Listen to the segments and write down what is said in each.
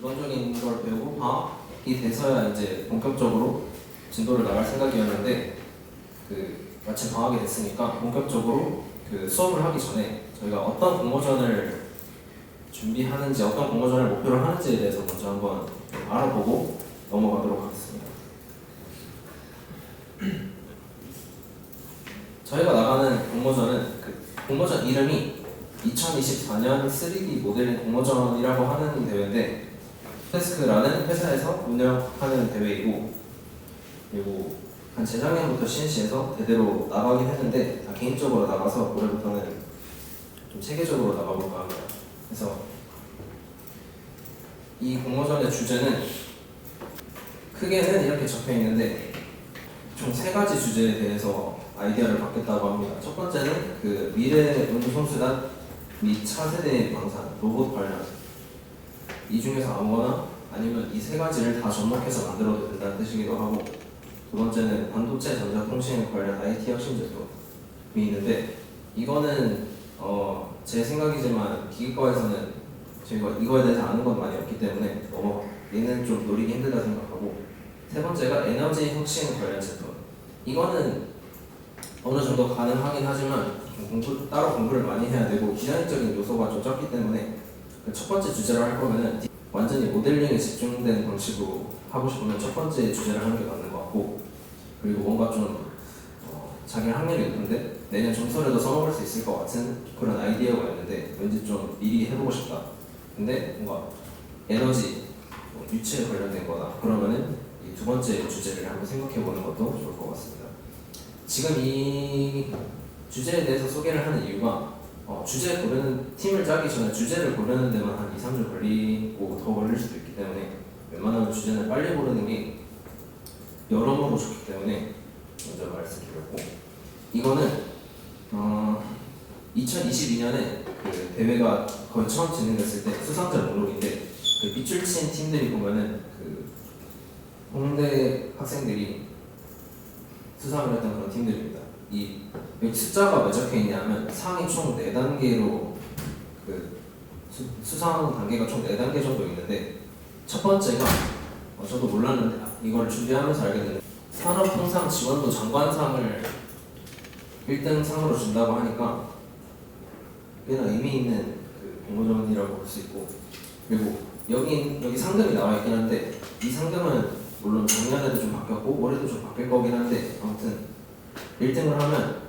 기본적인 걸 배우고 방학이 돼서야 이제 본격적으로 진도를 나갈 생각이었는데 마침 방학이 됐으니까 본격적으로 수업을 하기 전에 저희가 어떤 공모전을 준비하는지, 어떤 공모전을 목표로 하는지에 대해서 먼저 한번 알아보고 넘어가도록 하겠습니다. 저희가 나가는 공모전은 공모전 이름이 2024년 3D 모델링 공모전이라고 하는 대회인데, 데스크라는 회사에서 운영하는 대회이고, 그리고 한 재작년부터 CNC에서 대대로 나가긴 했는데 개인적으로 나가서 올해부터는 좀 체계적으로 나가볼까 합니다. 그래서 이 공모전의 주제는 크게는 이렇게 적혀 있는데 총 3가지 주제에 대해서 아이디어를 받겠다고 합니다. 첫 번째는 미래 운송수단 및 차세대 방산, 로봇 관련. 이 중에서 아무거나 아니면 이 3가지를 다 접목해서 만들어도 된다는 뜻이기도 하고, 두 번째는 반도체 전자통신 관련 IT 혁신 제품이 있는데, 이거는 제 생각이지만 기계과에서는 저희가 이거에 대해서 아는 건 많이 없기 때문에 얘는 좀 노리기 힘들다 생각하고, 세 번째가 에너지 혁신 관련 제품. 이거는 어느 정도 가능하긴 하지만 따로 공부를 많이 해야 되고 디자인적인 요소가 좀 적기 때문에 첫 번째 주제로 할 거면은 완전히 모델링에 집중된 방식으로 하고 싶으면 첫 번째 주제를 하는 게 맞는 것 같고, 그리고 뭔가 좀 자기는 학력이 높은데 내년 점수에도 써먹을 수 있을 것 같은 그런 아이디어가 있는데 왠지 좀 미리 해보고 싶다. 근데 뭔가 에너지, 유치에 관련된 거나 그러면은 이 두 번째 주제를 한번 생각해 보는 것도 좋을 것 같습니다. 지금 이 주제에 대해서 소개를 하는 이유가 주제 고르는 팀을 짜기 전에 주제를 고르는 데만 한 2-3주 걸리고 더 걸릴 수도 있기 때문에 웬만하면 주제는 빨리 고르는 게 여러모로 좋기 때문에 먼저 말씀드렸고, 이거는 2022년에 대회가 거의 처음 진행됐을 때 수상자 목록인데 빗줄 친 팀들이 보면은 홍대 학생들이 수상을 했던 그런 팀들입니다. 여기 숫자가 왜 적혀 있냐면 상이 총 4단계로 수상 단계가 총 4단계 정도 있는데, 첫 번째가 저도 몰랐는데 이걸 준비하면서 알게 됐는데 산업통상 지원도 장관상을 1등 상으로 준다고 하니까 꽤나 의미 있는 공모전이라고 볼 수 있고, 그리고 여기 상금이 나와 있긴 한데 이 상금은 물론 작년에도 좀 바뀌었고 올해도 좀 바뀔 거긴 한데, 아무튼 1등을 하면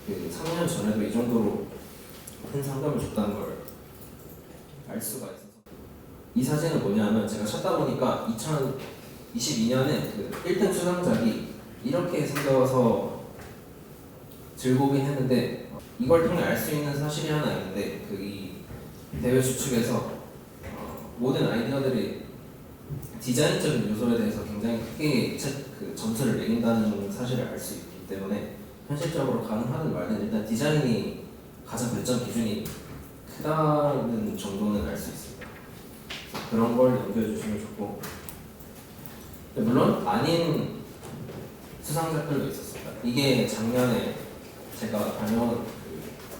3년 전에도 이 정도로 큰 상금을 줬다는 걸 알 수가 있어서. 이 사진은 뭐냐면 제가 찾다 보니까 2022년에 1등 수상작이 이렇게 생겨서 즐거우긴 했는데, 이걸 통해 알 수 있는 사실이 하나 있는데 이 대회 주축에서 모든 아이디어들이 디자인적인 요소에 대해서 굉장히 크게 점수를 매긴다는 사실을 알 수 있기 때문에 현실적으로 가능하든 말든 일단 디자인이 가장 배점 기준이 크다는 정도는 알 수 있습니다. 그런 걸 연구해 주시면 좋고, 물론 아닌 수상작들도 있었습니다. 이게 작년에 제가 다녀온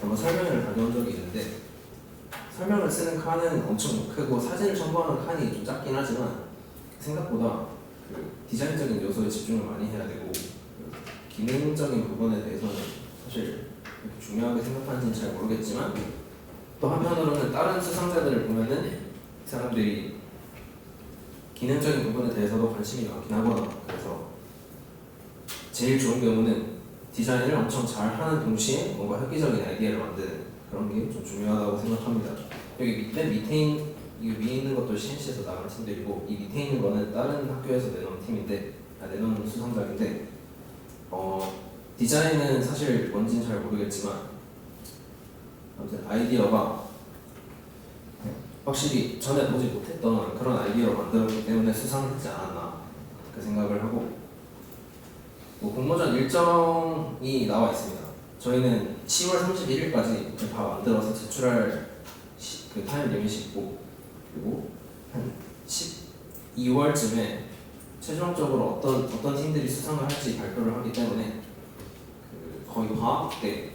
한번 설명회를 다녀온 적이 있는데, 설명을 쓰는 칸은 엄청 크고 사진을 첨부하는 칸이 좀 작긴 하지만 생각보다 디자인적인 요소에 집중을 많이 해야 되고 기능적인 부분에 대해서는 사실 그렇게 중요하게 생각하는지는 잘 모르겠지만, 또 한편으로는 다른 수상자들을 보면은 사람들이 기능적인 부분에 대해서도 관심이 많긴 하거나, 그래서 제일 좋은 경우는 디자인을 엄청 잘하는 동시에 뭔가 획기적인 아이디어를 만드는 그런 게 좀 중요하다고 생각합니다. 여기 밑에 위에 있는 것도 CNC에서 나간 팀들이고, 이 밑에 있는 거는 다른 학교에서 내놓은 팀인데, 내놓은 수상작인데, 디자인은 사실 뭔지는 잘 모르겠지만 아무튼 아이디어가 확실히 전에 보지 못했던 그런 아이디어를 만들었기 때문에 수상하지 않았나 그 생각을 하고, 공모전 일정이 나와 있습니다. 저희는 10월 31일까지 다 만들어서 제출할 타임 리밋이 있고, 그리고 한 12월쯤에 최종적으로 어떤 팀들이 수상을 할지 발표를 하기 때문에 거의 방학 때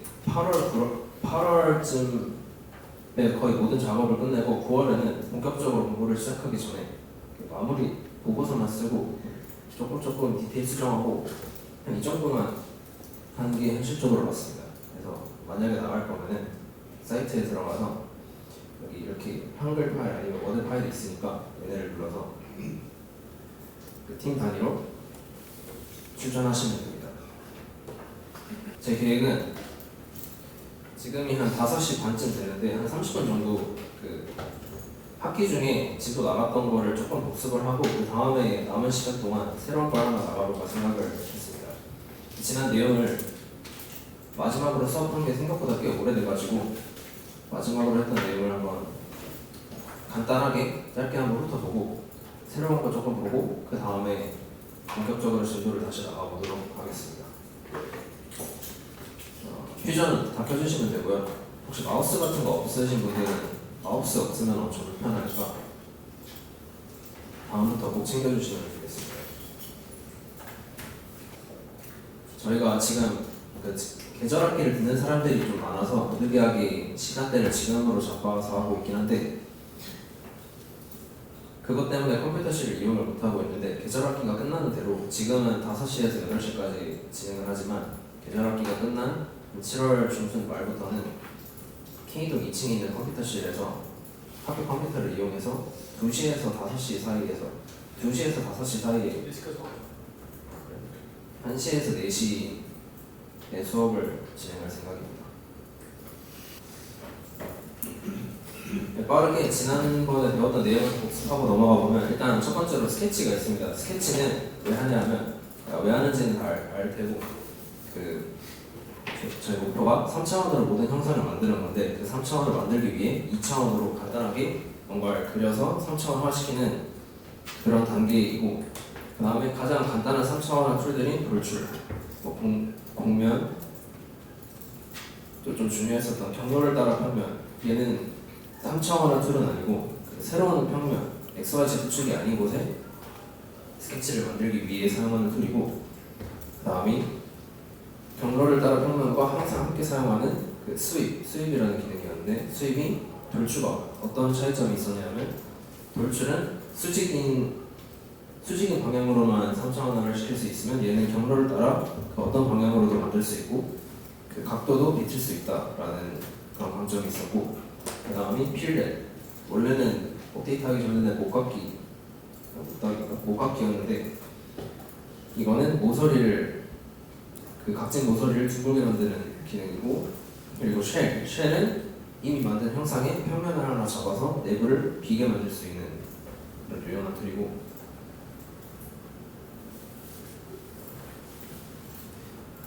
8월쯤 거의 모든 작업을 끝내고 9월에는 본격적으로 공부를 시작하기 전에 마무리 보고서만 쓰고 조금 디테일 수정하고 한 이 정도만 하는 게 현실적으로 맞습니다. 그래서 만약에 나갈 거면은 사이트에 들어가서 여기 이렇게 한글 파일 아니면 워드 파일이 있으니까 얘네를 눌러서 그 팀 단위로 추천하시면 됩니다. 제 계획은 지금이 한 5시 반쯤 되는데 한 30분 정도 그 학기 중에 지도 나갔던 거를 조금 복습을 하고 그 다음에 남은 시간 동안 새로운 걸 하나 나가볼까 생각을 했습니다. 지난 내용을 마지막으로 수업한 게 생각보다 꽤 오래돼가지고 마지막으로 했던 내용을 한번 간단하게 짧게 한번 훑어보고 새로운 거 조금 보고 그 다음에 본격적으로 진도를 다시 나가보도록 하겠습니다. 퓨전 다 켜주시면 되고요. 혹시 마우스 같은 거 없으신 분들은 마우스 없으면 엄청 불편하니까 다음부터 꼭 챙겨주시면 좋겠습니다. 저희가 지금 그 계절학기를 듣는 사람들이 좀 많아서 부득이하게 시간대를 지금으로 잡아서 하고 있긴 한데 그것 때문에 컴퓨터실을 이용을 못하고 있는데 계절학기가 끝나는 대로 지금은 5시에서 8시까지 진행을 하지만 계절학기가 끝난 7월 중순 말부터는 K동 2층에 있는 컴퓨터실에서 학교 컴퓨터를 이용해서 2시에서 5시 사이에서 2시에서 5시 사이에 1시에서 4시에 수업을 진행할 생각입니다. 빠르게 지난번에 배웠던 내용을 복습하고 넘어가 보면 일단 첫 번째로 스케치가 있습니다. 스케치는 왜 하냐면 왜 하는지는 다 알 테고 저희 목표가 3차원으로 모든 형상을 만드는 건데 그 3차원을 만들기 위해 2차원으로 간단하게 뭔가를 그려서 3차원화시키는 그런 단계이고 그 다음에 가장 간단한 3차원화 툴들인 돌출, 공면, 또 좀 중요했었던 경로를 따라 평면 얘는 3차원화 툴은 아니고 새로운 평면, XYZ 축이 아닌 곳에 스케치를 만들기 위해 사용하는 툴이고 그 다음이 경로를 따라 평면과 항상 함께 사용하는 그 수입이라는 기능이었는데 수입이 돌출과 어떤 차이점이 있었냐면 돌출은 수직인 방향으로만 3차원화를 시킬 수 있으면 얘는 경로를 따라 그 어떤 방향으로도 만들 수 있고 그 각도도 비틀 수 있다라는 그런 강점이 있었고 그 다음이 필렛 원래는 업데이트하기 전에는 목각기였는데 이거는 모서리를 그 각진 모서리를 둥글게 만드는 기능이고 그리고 쉘은 이미 만든 형상의 평면을 하나 잡아서 내부를 비게 만들 수 있는 그런 유용한 툴이고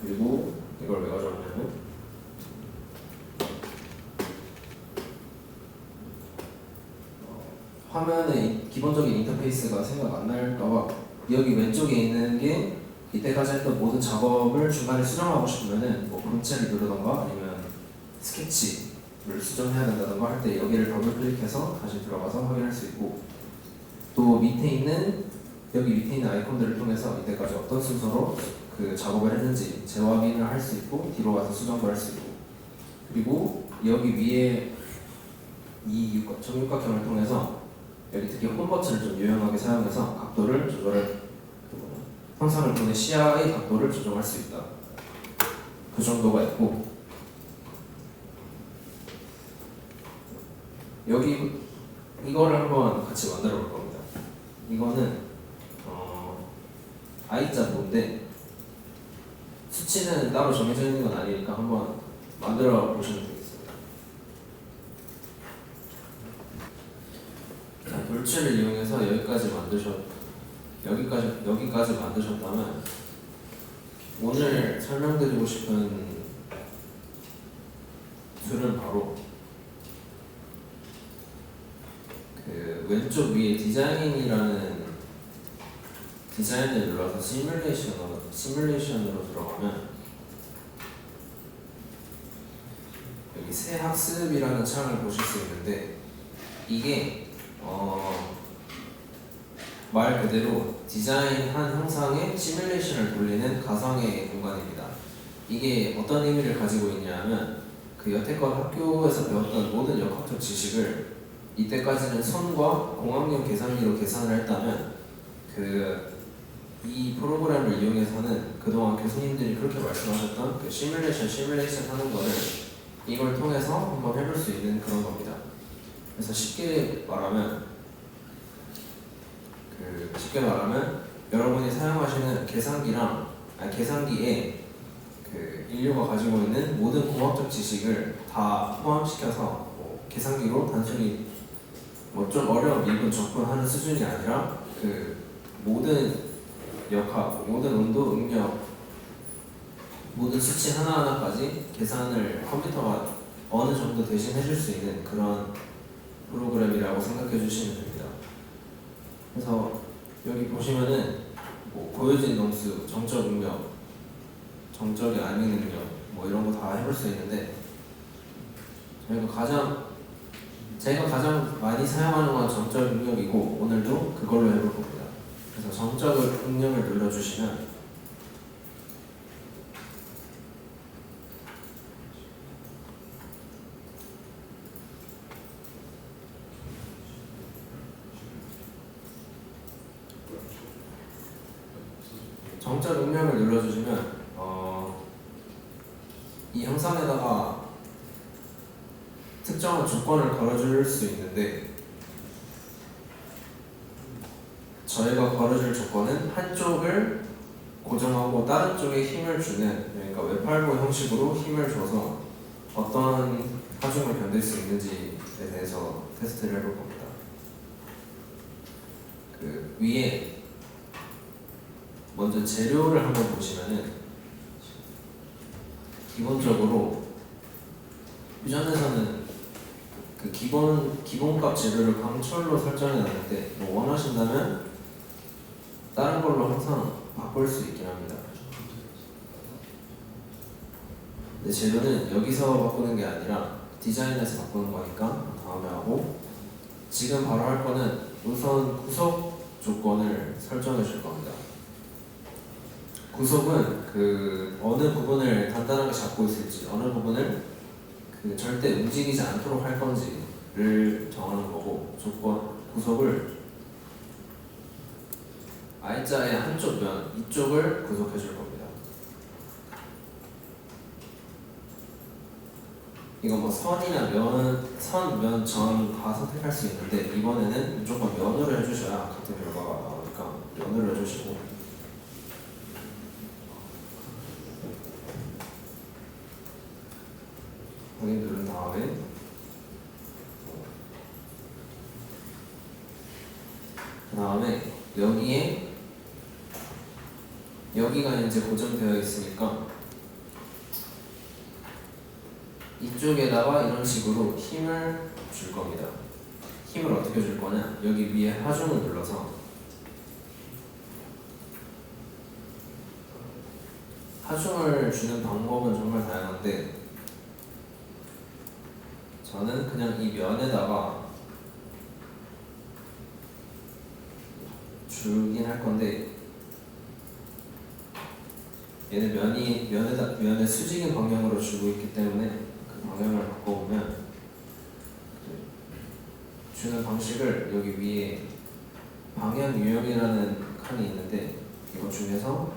그리고 이걸 왜 가져왔냐면 화면의 기본적인 인터페이스가 생각 안 날까봐 여기 왼쪽에 있는 게 이때까지 했던 모든 작업을 중간에 수정하고 싶으면은 뭐 본체를 누르던가 아니면 스케치를 수정해야 된다던가 할 때 여기를 더블 클릭해서 다시 들어가서 확인할 수 있고 또 여기 밑에 있는 아이콘들을 통해서 이때까지 어떤 순서로 그 작업을 했는지 재확인을 할 수 있고 뒤로 가서 수정도 할 수 있고 그리고 여기 위에 이 정육각형을 통해서 여기 특히 홈 버튼을 좀 유용하게 사용해서 각도를 형상을 보는 시야의 각도를 조정할 수 있다. 그 정도가 있고 여기 이거를 한번 같이 만들어 볼 겁니다. 이거는 I자 도인데 수치는 따로 정해져 있는 건 아니니까 한번 만들어 보시면 되겠습니다. 자, 돌출을 이용해서 여기까지 만드셨다면 오늘 설명드리고 싶은 툴은 바로 그 왼쪽 위에 디자인이라는 디자인을 눌러서 시뮬레이션으로 들어가면 여기 새 학습이라는 창을 보실 수 있는데 이게 말 그대로 디자인한 형상의 시뮬레이션을 돌리는 가상의 공간입니다. 이게 어떤 의미를 가지고 있냐면 그 그 여태껏 학교에서 배웠던 모든 역학적 지식을 이때까지는 선과 공학용 계산기로 계산을 했다면 이 프로그램을 이용해서는 그동안 교수님들이 그렇게 말씀하셨던 그 시뮬레이션 하는 거를 이걸 통해서 한번 해볼 수 있는 그런 겁니다. 그래서 쉽게 말하면 여러분이 사용하시는 계산기에 그 인류가 가지고 있는 모든 공학적 지식을 다 포함시켜서 계산기로 단순히 좀 어려운 미분 접근하는 수준이 아니라 그 모든 역학, 모든 온도, 응력, 모든 수치 하나하나까지 계산을 컴퓨터가 어느 정도 대신 해줄 수 있는 그런 프로그램이라고 생각해 주시면 됩니다. 그래서 여기 보시면은 고효진 농수, 정적 응력, 정적의 알미 능력 이런 거 다 해볼 수 있는데 제가 가장 많이 사용하는 건 정적 응력이고 오늘도 그걸로 해볼 겁니다. 그래서 정적 응력을 눌러주시면 정적 응력을 눌러주시면 이 형상에다가 특정한 조건을 걸어줄 수 있는데 저희가 걸어줄 조건은 한쪽을 고정하고 다른 쪽에 힘을 주는 그러니까 웹8보 형식으로 힘을 줘서 어떤 하중을 견딜 수 있는지에 대해서 테스트를 해볼 겁니다. 그 위에 먼저 재료를 한번 보시면은 기본적으로 유전에서는 그 기본값 재료를 강철로 설정해 놨는데 원하신다면 다른 걸로 항상 바꿀 수 있긴 합니다. 근데 재료는 여기서 바꾸는 게 아니라 디자인에서 바꾸는 거니까 다음에 하고 지금 바로 할 거는 우선 구속 조건을 설정해 줄 겁니다. 구속은 그 어느 부분을 단단하게 잡고 있을지 어느 부분을 그 절대 움직이지 않도록 할 건지를 정하는 거고 구속을 I자의 한쪽 면 이쪽을 구속해 줄 겁니다. 이건 선이나 선, 면, 전 다 선택할 수 있는데 이번에는 무조건 면으로 해주셔야 같은 결과가 나오니까 면으로 해주시고 확인 누른 다음에 여기가 이제 고정되어 있으니까 이쪽에다가 이런 식으로 힘을 줄 겁니다. 힘을 어떻게 줄 거냐? 여기 위에 하중을 눌러서 하중을 주는 방법은 정말 다양한데 저는 그냥 이 면에다가 주긴 할 건데 얘는 면의 수직인 방향으로 주고 있기 때문에 그 방향을 바꿔보면 주는 방식을 여기 위에 방향 유형이라는 칸이 있는데 이거 중에서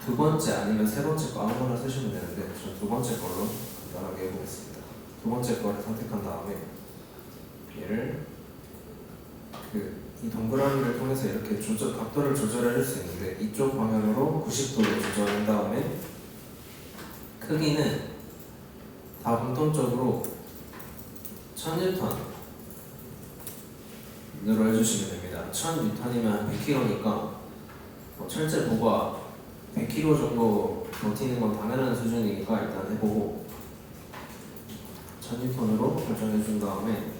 두 번째 아니면 세 번째 거 아무거나 쓰시면 되는데 저 두 번째 걸로 간단하게 해보겠습니다. 두 번째 거를 선택한 다음에 얘를 이 동그라미를 통해서 이렇게 각도를 조절해 줄 수 있는데 이쪽 방향으로 90도로 조절한 다음에 크기는 다 공통적으로 1000N으로 해주시면 됩니다. 1000N이면 100kg니까 철제 보가 100kg 정도 버티는 건 당연한 수준이니까 일단 해보고 1000N으로 설정해 준 다음에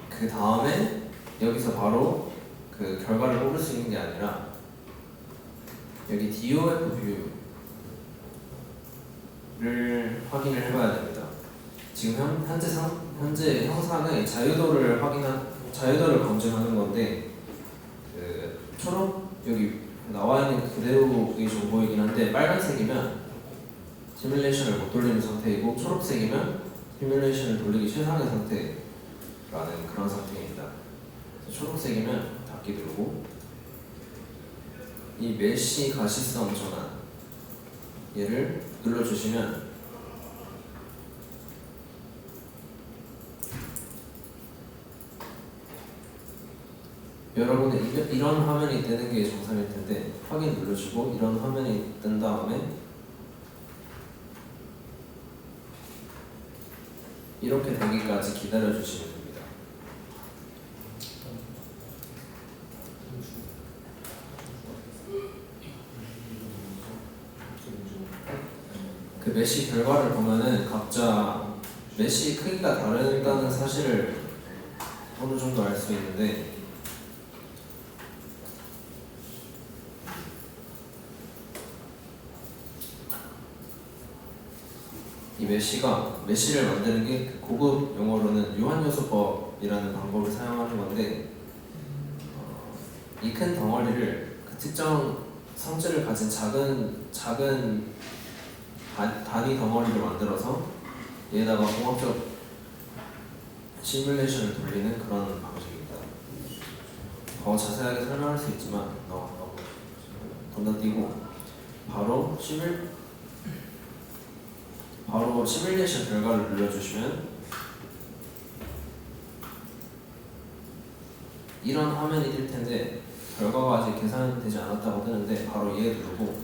그 다음에 여기서 바로 그 결과를 뽑을 수 있는 게 아니라 여기 DOF 뷰를 확인을 해봐야 됩니다. 지금 현재 현재 형상의 자유도를 검증하는 건데 그 초록 여기 나와 있는 그대로의 정보이긴 한데 빨간색이면 시뮬레이션을 못 돌리는 상태이고 초록색이면 시뮬레이션을 돌리기 최상의 상태라는 그런 상태입니다. 초록색이면 닫기 누르고 이 메시 가시성 전환 얘를 눌러주시면 여러분은 이런 화면이 뜨는 게 정상일 텐데 확인 누르시고 이런 화면이 뜬 다음에 이렇게 되기까지 기다려 주시면 됩니다. 그 메시 결과를 보면은 각자 메시 크기가 다르다는 사실을 어느 정도 알 수 있는데 이 메시를 만드는 게 고급 용어로는 유한요소법이라는 방법을 사용하는 건데 이 큰 덩어리를 그 특정 성질을 가진 작은 단위 덩어리로 만들어서 얘에다가 공학적 시뮬레이션을 돌리는 그런 방식입니다. 더 자세하게 설명할 수 있지만 건너뛰고 바로 시뮬레이션 결과를 눌러주시면 이런 화면이 뜰 텐데 결과가 아직 계산되지 않았다고 뜨는데 바로 얘 누르고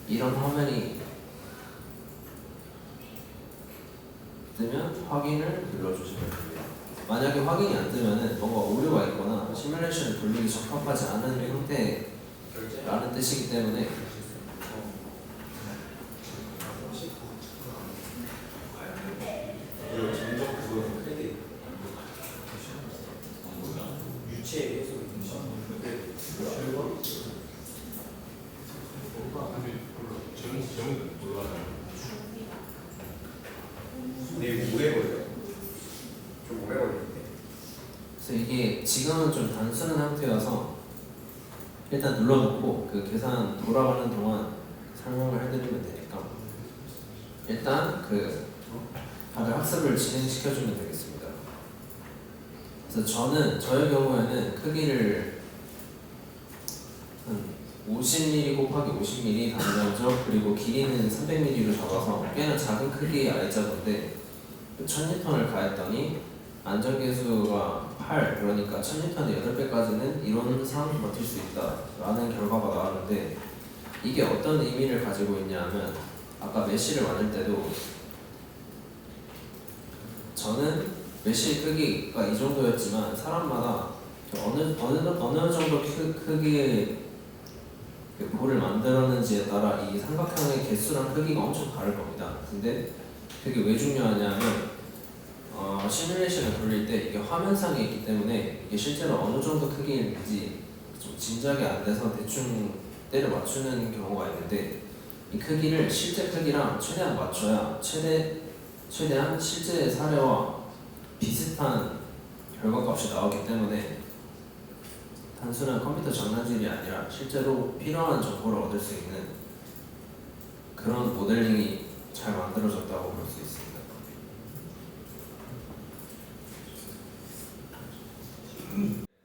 이런 화면이 뜨면 확인을 눌러주시면 됩니다. 만약에 확인이 안 뜨면은 뭔가 오류가 있거나 시뮬레이션을 돌리기 적합하지 않은 형태라는 뜻이기 때문에 그래서 이게 지금은 좀 단순한 상태여서 일단 눌러놓고 그 계산 돌아가는 동안 설명을 해드리면 되니까 일단 다들 학습을 진행시켜주면 되겠습니다. 그래서 저의 경우에는 크기를 한 50mm 곱하기 50mm 단면적 그리고 길이는 300mm로 잡아서 꽤나 작은 크기의 I자인데 1000N을 가했더니 안전계수가 8 그러니까 1000N의 8배까지는 이론상 버틸 수 있다 라는 결과가 나왔는데 이게 어떤 의미를 가지고 있냐면 아까 메시를 만들 때도 저는 메시 크기가 이 정도였지만 사람마다 어느 정도 크기의 볼을 만들었는지에 따라 이 삼각형의 개수랑 크기가 엄청 다를 겁니다. 근데 그게 왜 중요하냐면 시뮬레이션을 돌릴 때 이게 화면상에 있기 때문에 이게 실제로 어느 정도 크기인지 좀 짐작이 안 돼서 대충 때려 맞추는 경우가 있는데 이 크기를 실제 크기랑 최대한 맞춰야 최대한 실제 사례와 비슷한 결과값이 나오기 때문에 단순한 컴퓨터 장난질이 아니라 실제로 필요한 정보를 얻을 수 있는 그런 모델링이 잘 만들어졌다고 볼 수 있습니다.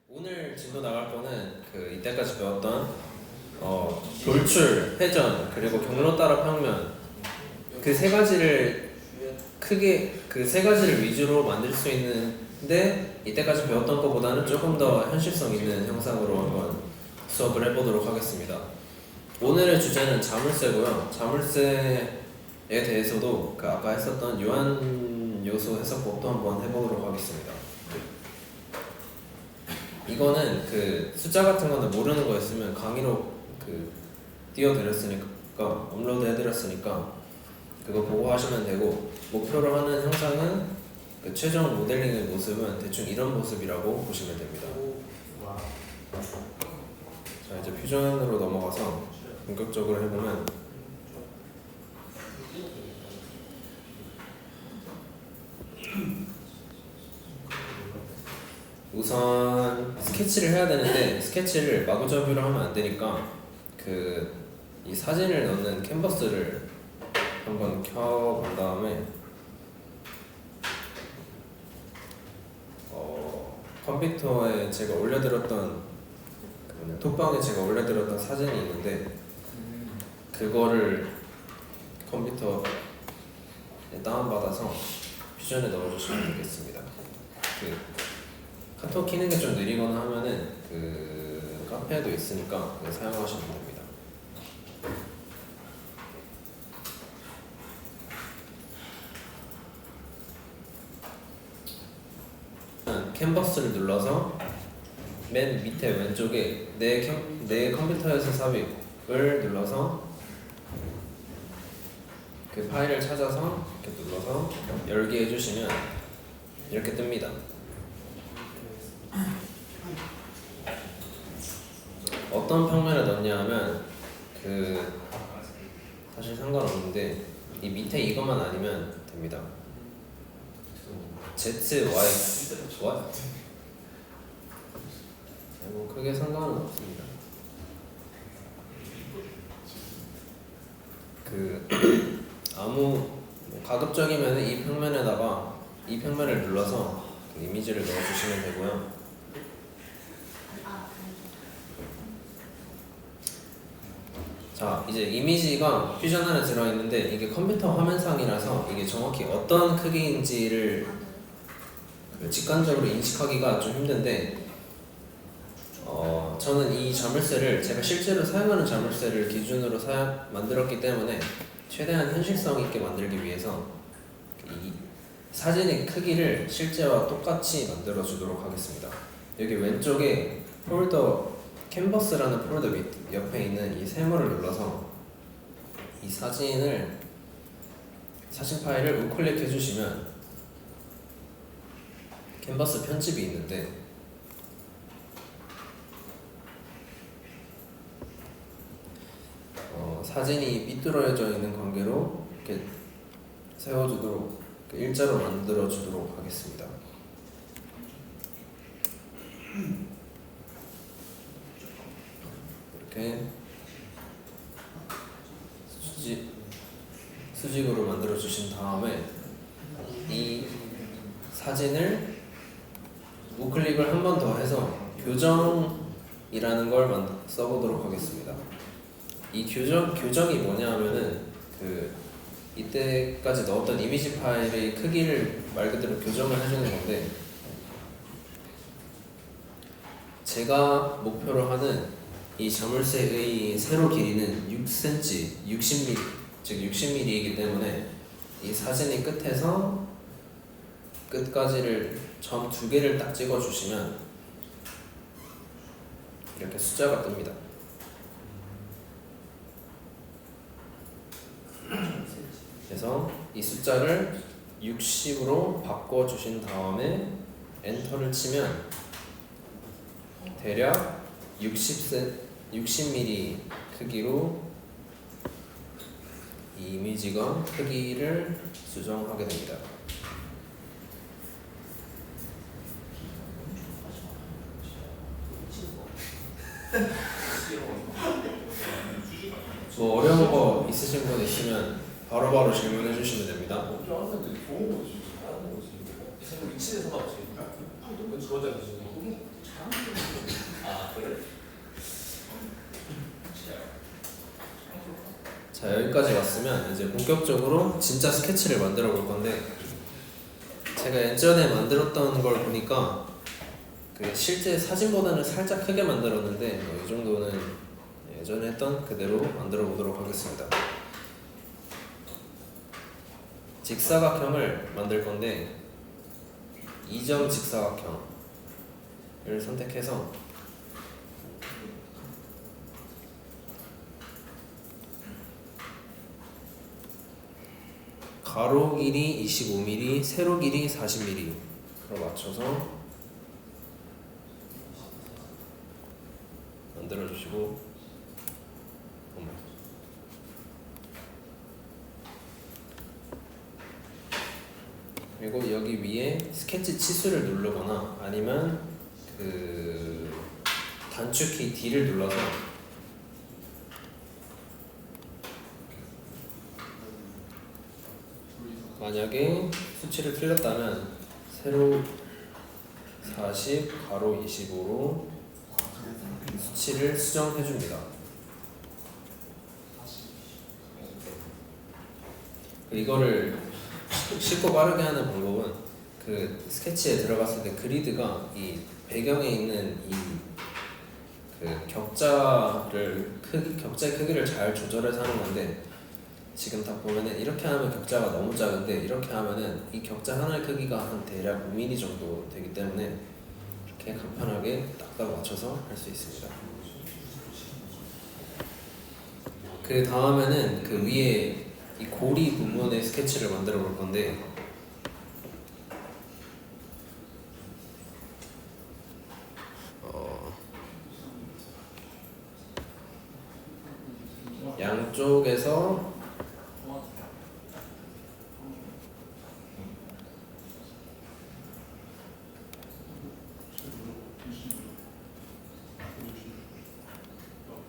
오늘 진도 나갈 거는 이때까지 배웠던 돌출, 회전, 그리고 경로 따라 평면 그 세 가지를 위주로 만들 수 있는데 이때까지 배웠던 것보다는 조금 더 현실성 있는 형상으로 한번 수업을 해보도록 하겠습니다. 오늘의 주제는 자물쇠고요. 자물쇠에 대해서도 아까 했었던 유한 요소 해석법도 한번 해보도록 하겠습니다. 이거는 숫자 같은 거는 모르는 거 있으면 강의로 띄워드렸으니까 업로드 해드렸으니까 그거 보고 하시면 되고 목표로 하는 형상은 최종 모델링의 모습은 대충 이런 모습이라고 보시면 됩니다. 자 이제 퓨전으로 넘어가서 본격적으로 해보면 우선 스케치를 해야 되는데 스케치를 마구잡이로 하면 안 되니까 이 사진을 넣는 캔버스를 한번 켜본 다음에 컴퓨터에 제가 올려드렸던 톡방에 제가 올려드렸던 사진이 있는데 그거를 컴퓨터에 다운받아서 퓨전에 넣어주시면 되겠습니다. 카톡 키는 게 좀 느리거나 하면은 카페에도 있으니까 그거 사용하시면 됩니다. 캔버스를 눌러서 맨 밑에 왼쪽에 내 컴퓨터에서 삽입을 눌러서 그 파일을 찾아서 이렇게 눌러서 열게 해주시면 이렇게 뜹니다. 어떤 평면에 넣냐 하면 사실 상관없는데 이 밑에 이것만 아니면 됩니다. Z, Y, what? 뭐 크게 상관은 없습니다. 가급적이면 이 평면에다가 이 평면을 눌러서 이미지를 넣어주시면 되고요. 자, 이제 이미지가 퓨전 안에 들어있는데 이게 컴퓨터 화면상이라서 이게 정확히 어떤 크기인지를 직관적으로 인식하기가 좀 힘든데 저는 이 자물쇠를 제가 실제로 사용하는 자물쇠를 기준으로 만들었기 때문에 최대한 현실성 있게 만들기 위해서 이 사진의 크기를 실제와 똑같이 만들어 주도록 하겠습니다. 여기 왼쪽에 폴더 캔버스라는 폴더 옆에 있는 이 세모를 눌러서 이 사진 파일을 우클릭 해주시면 캔버스 편집이 있는데 사진이 삐뚤어져 있는 관계로 이렇게 세워주도록 일자로 만들어 주도록 하겠습니다. 이렇게 수직으로 만들어 주신 다음에 이 사진을 우클릭을 한 번 더 해서 교정이라는 걸 써보도록 하겠습니다. 이 교정이 뭐냐 하면은 이때까지 넣었던 이미지 파일의 크기를 말 그대로 교정을 해주는 건데 제가 목표로 하는 이 자물쇠의 세로 길이는 6cm, 60mm, 즉 60mm이기 때문에 이 사진의 끝에서 끝까지를 점 2개를 딱 찍어주시면 이렇게 숫자가 뜹니다. 그래서 이 숫자를 60으로 바꿔주신 다음에 엔터를 치면 대략 60mm 크기로 이 이미지가 크기를 수정하게 됩니다. 뭐 어려운 거 있으신 분 있으면 바로바로 질문해 주시면 됩니다. 자, 여기까지 왔으면 이제 본격적으로 진짜 스케치를 만들어 볼 건데 제가 예전에 만들었던 걸 보니까 실제 사진보다는 살짝 크게 만들었는데 이 정도는 예전에 했던 그대로 만들어 보도록 하겠습니다. 직사각형을 만들 건데 2점 직사각형을 선택해서 가로 길이 25mm, 세로 길이 40mm로 맞춰서 만들어 주시고 그리고 여기 위에 스케치 치수를 누르거나 아니면 그 단축키 D를 눌러서 만약에 수치를 틀렸다면 세로 40 가로 25로 수치를 수정해 줍니다. 이거를 쉽고 빠르게 하는 방법은 그 스케치에 들어갔을 때 그리드가 이 배경에 있는 이 그 격자의 크기를 잘 조절해서 하는 건데, 지금 딱 보면은 이렇게 하면 격자가 너무 작은데 이렇게 하면은 이 격자 하나의 크기가 한 대략 5mm 정도 되기 때문에 이렇게 간편하게 딱딱 맞춰서 할 수 있습니다. 그 다음에는 그 위에 이 고리 부분의 스케치를 만들어 볼 건데, 양쪽에서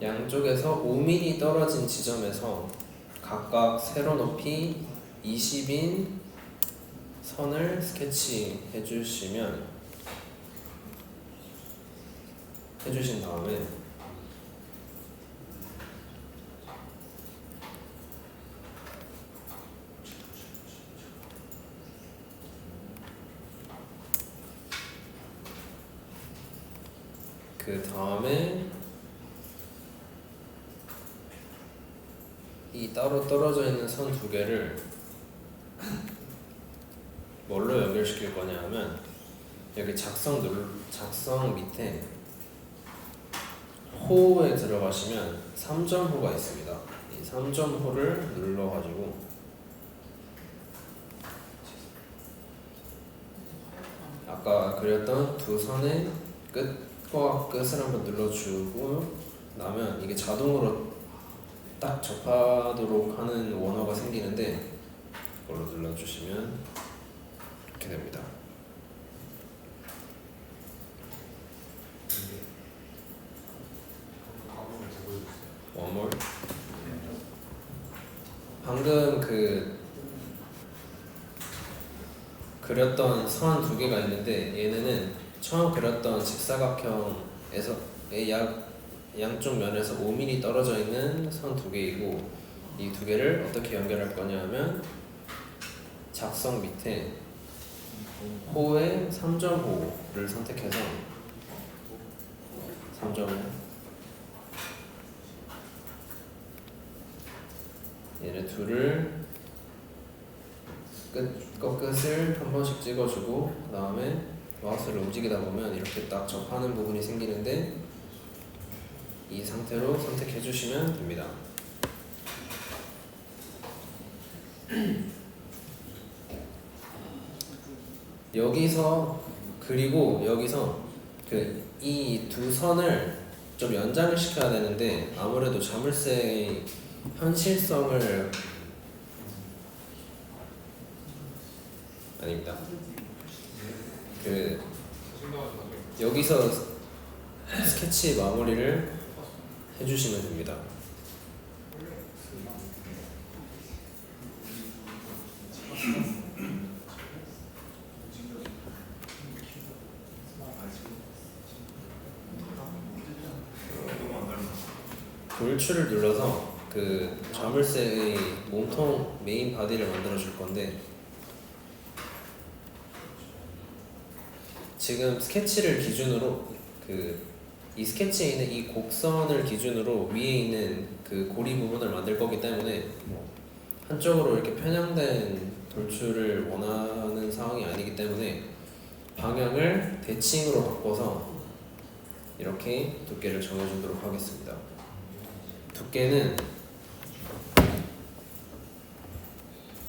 양쪽에서 5mm 떨어진 지점에서 각각 세로 높이 20인 선을 스케치해 주신 다음에 이 따로 떨어져 있는 선 두 개를 뭘로 연결시킬 거냐 하면, 여기 작성 밑에 호에 들어가시면 3점호가 있습니다. 이 3점호를 눌러가지고 아까 그렸던 두 선의 끝과 끝을 한번 눌러주고 나면 이게 자동으로 딱 접하도록 하는 원어가 생기는데, 이걸로 눌러주시면 이렇게 됩니다. One more. 방금 그렸던 선 두 개가 있는데, 얘네는 처음 그렸던 직사각형에서 양쪽 면에서 5mm 떨어져 있는 선 두 개이고, 이 두 개를 어떻게 연결할 거냐 하면 작성 밑에 호의 3점호를 선택해서 3점호, 얘네 둘을 끝을 한 번씩 찍어주고, 그 다음에 마우스를 움직이다 보면 이렇게 딱 접하는 부분이 생기는데, 이 상태로 선택해 주시면 됩니다. 그리고 여기서 이 두 선을 좀 연장을 시켜야 되는데, 아무래도 자물쇠의 현실성을 아닙니다. 여기서 스케치 마무리를 해주시면 됩니다. 돌출을 눌러서 그 자물쇠의 몸통 메인 바디를 만들어 줄 건데, 지금 스케치를 기준으로 이 스케치에 있는 이 곡선을 기준으로 위에 있는 그 고리 부분을 만들 거기 때문에 한쪽으로 이렇게 편향된 돌출을 원하는 상황이 아니기 때문에 방향을 대칭으로 바꿔서 이렇게 두께를 정해주도록 하겠습니다. 두께는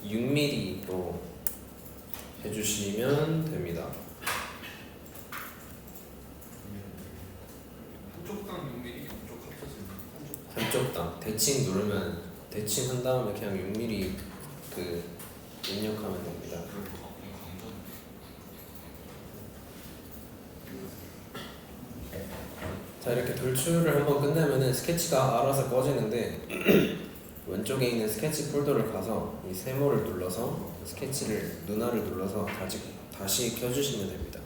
6mm로 해주시면 됩니다. 한쪽당 대칭 누르면 대칭한 다음에 그냥 6mm 입력하면 됩니다. 자, 이렇게 돌출을 한번 끝내면은 스케치가 알아서 꺼지는데 왼쪽에 있는 스케치 폴더를 가서 이 세모를 눌러서 스케치를 눈알을 눌러서 다시 켜주시면 됩니다.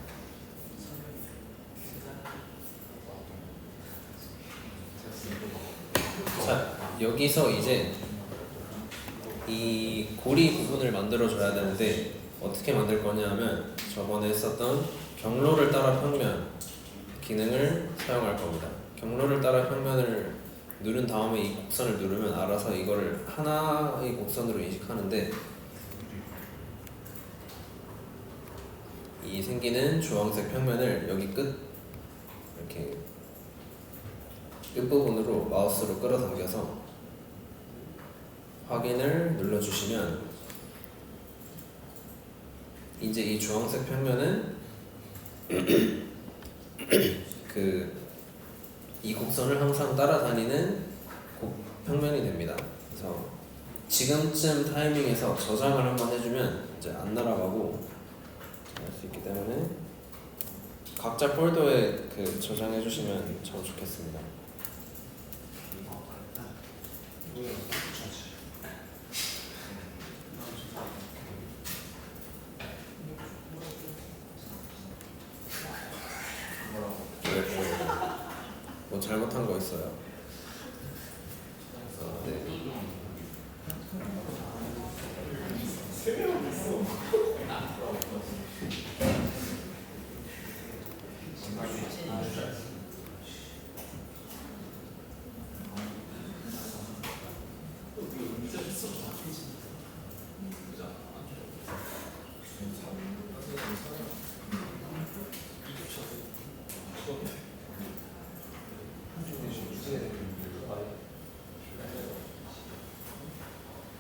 자, 여기서 이제 이 고리 부분을 만들어 줘야 되는데 어떻게 만들 거냐면 저번에 했었던 경로를 따라 평면 기능을 사용할 겁니다. 경로를 따라 평면을 누른 다음에 이 곡선을 누르면 알아서 이거를 하나의 곡선으로 인식하는데 이 생기는 주황색 평면을 여기 이렇게 끝부분으로 마우스로 끌어당겨서 확인을 눌러주시면 이제 이 주황색 평면은 이 곡선을 항상 따라다니는 평면이 됩니다. 그래서 지금쯤 타이밍에서 저장을 한번 해주면 이제 안 날아가고 할 수 있기 때문에 각자 폴더에 저장해 주시면 참 좋겠습니다. 뭐 잘못한 거 있어요? 네.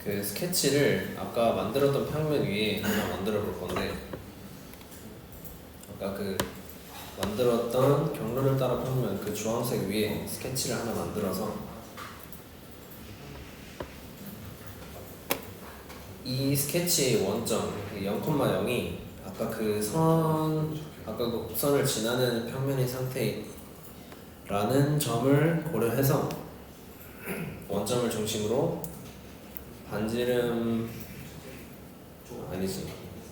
그 스케치를 아까 만들었던 평면 위에 하나 만들어 볼 건데 아까 만들었던 경로를 따라 평면 그 주황색 위에 스케치를 하나 만들어서 이 스케치의 원점 0,0이 아까 아까 그 곡선을 지나는 평면의 상태라는 점을 고려해서 원점을 중심으로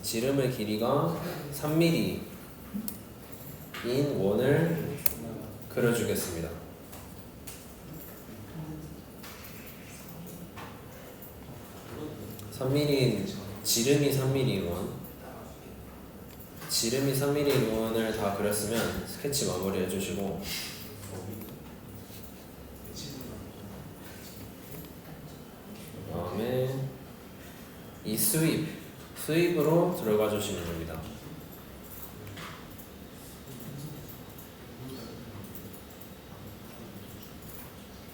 지름의 길이가 3mm인 원을 그려주겠습니다. 지름이 3mm인 원을 다 그렸으면 스케치 마무리 해주시고 그다음에 이 스윕으로 들어가 주시면 됩니다.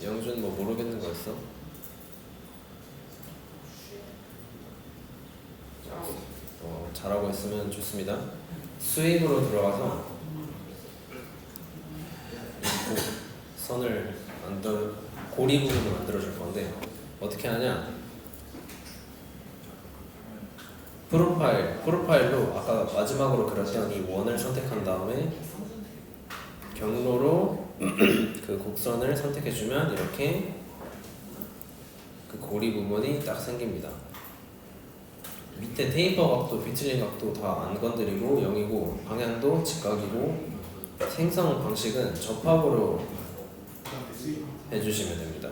영준 뭐 모르겠는 거 있어? 잘하고 있으면 좋습니다. 스윕으로 들어가서 고리 부분을 만들어 줄 건데 어떻게 하냐? 프로파일로 아까 마지막으로 그렸던 이 원을 선택한 다음에 경로로 그 곡선을 선택해주면 이렇게 그 고리 부분이 딱 생깁니다. 밑에 테이퍼 각도, 비틀린 각도 다 안 건드리고 0이고 방향도 직각이고 생성 방식은 접합으로 해주시면 됩니다.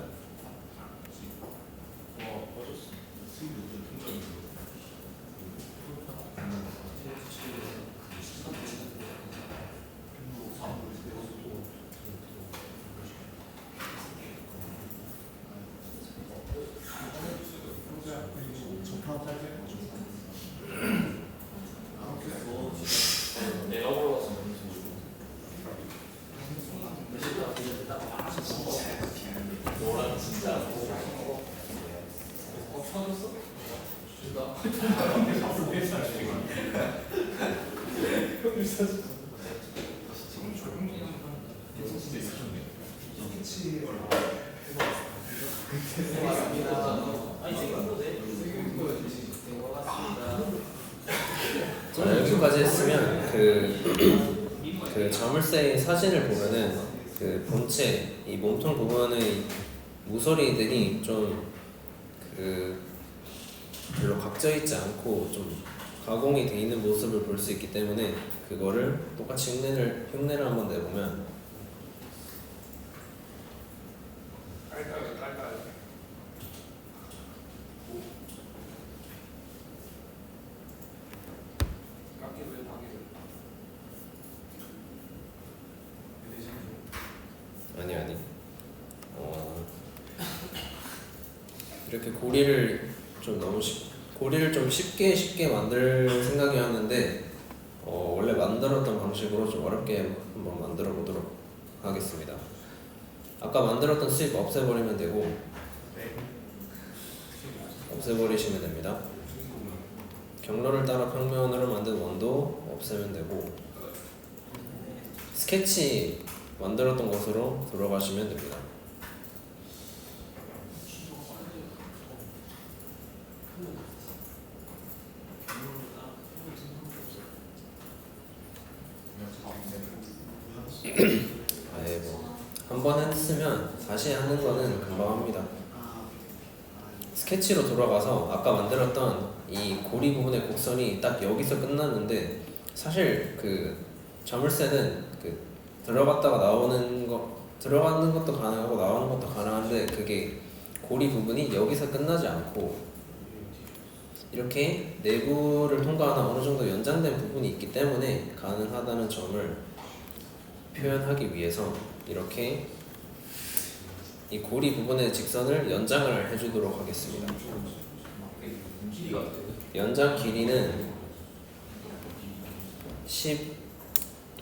자, 여기까지 했으면 그 자물쇠의 사진을 보면은 그 본체 이 몸통 부분의 모서리들이 좀 그 별로 각져 있지 않고 좀 가공이 돼 있는 모습을 볼 수 있기 때문에 그거를 똑같이 흉내를 한번 내보면 아니 이렇게 고리를 좀 쉽게 만들 생각이었는데 원래 만들었던 방식으로 좀 어렵게 한번 만들어 보도록 하겠습니다. 아까 만들었던 수입 없애버리면 되고 없애버리시면 됩니다. 경로를 따라 평면으로 만든 원도 없애면 되고 스케치 만들었던 것으로 들어가시면 됩니다. 한 번 했으면 다시 하는 거는 금방 합니다. 스케치로 돌아가서 아까 만들었던 이 고리 부분의 곡선이 딱 여기서 끝났는데 사실 그 자물쇠는 그 들어갔다가 들어가는 것도 가능하고 나오는 것도 가능한데 그게 고리 부분이 여기서 끝나지 않고 이렇게 내부를 통과하는 어느 정도 연장된 부분이 있기 때문에 가능하다는 점을 표현하기 위해서 이렇게 이 고리 부분의 직선을 연장을 해주도록 하겠습니다. 연장 길이는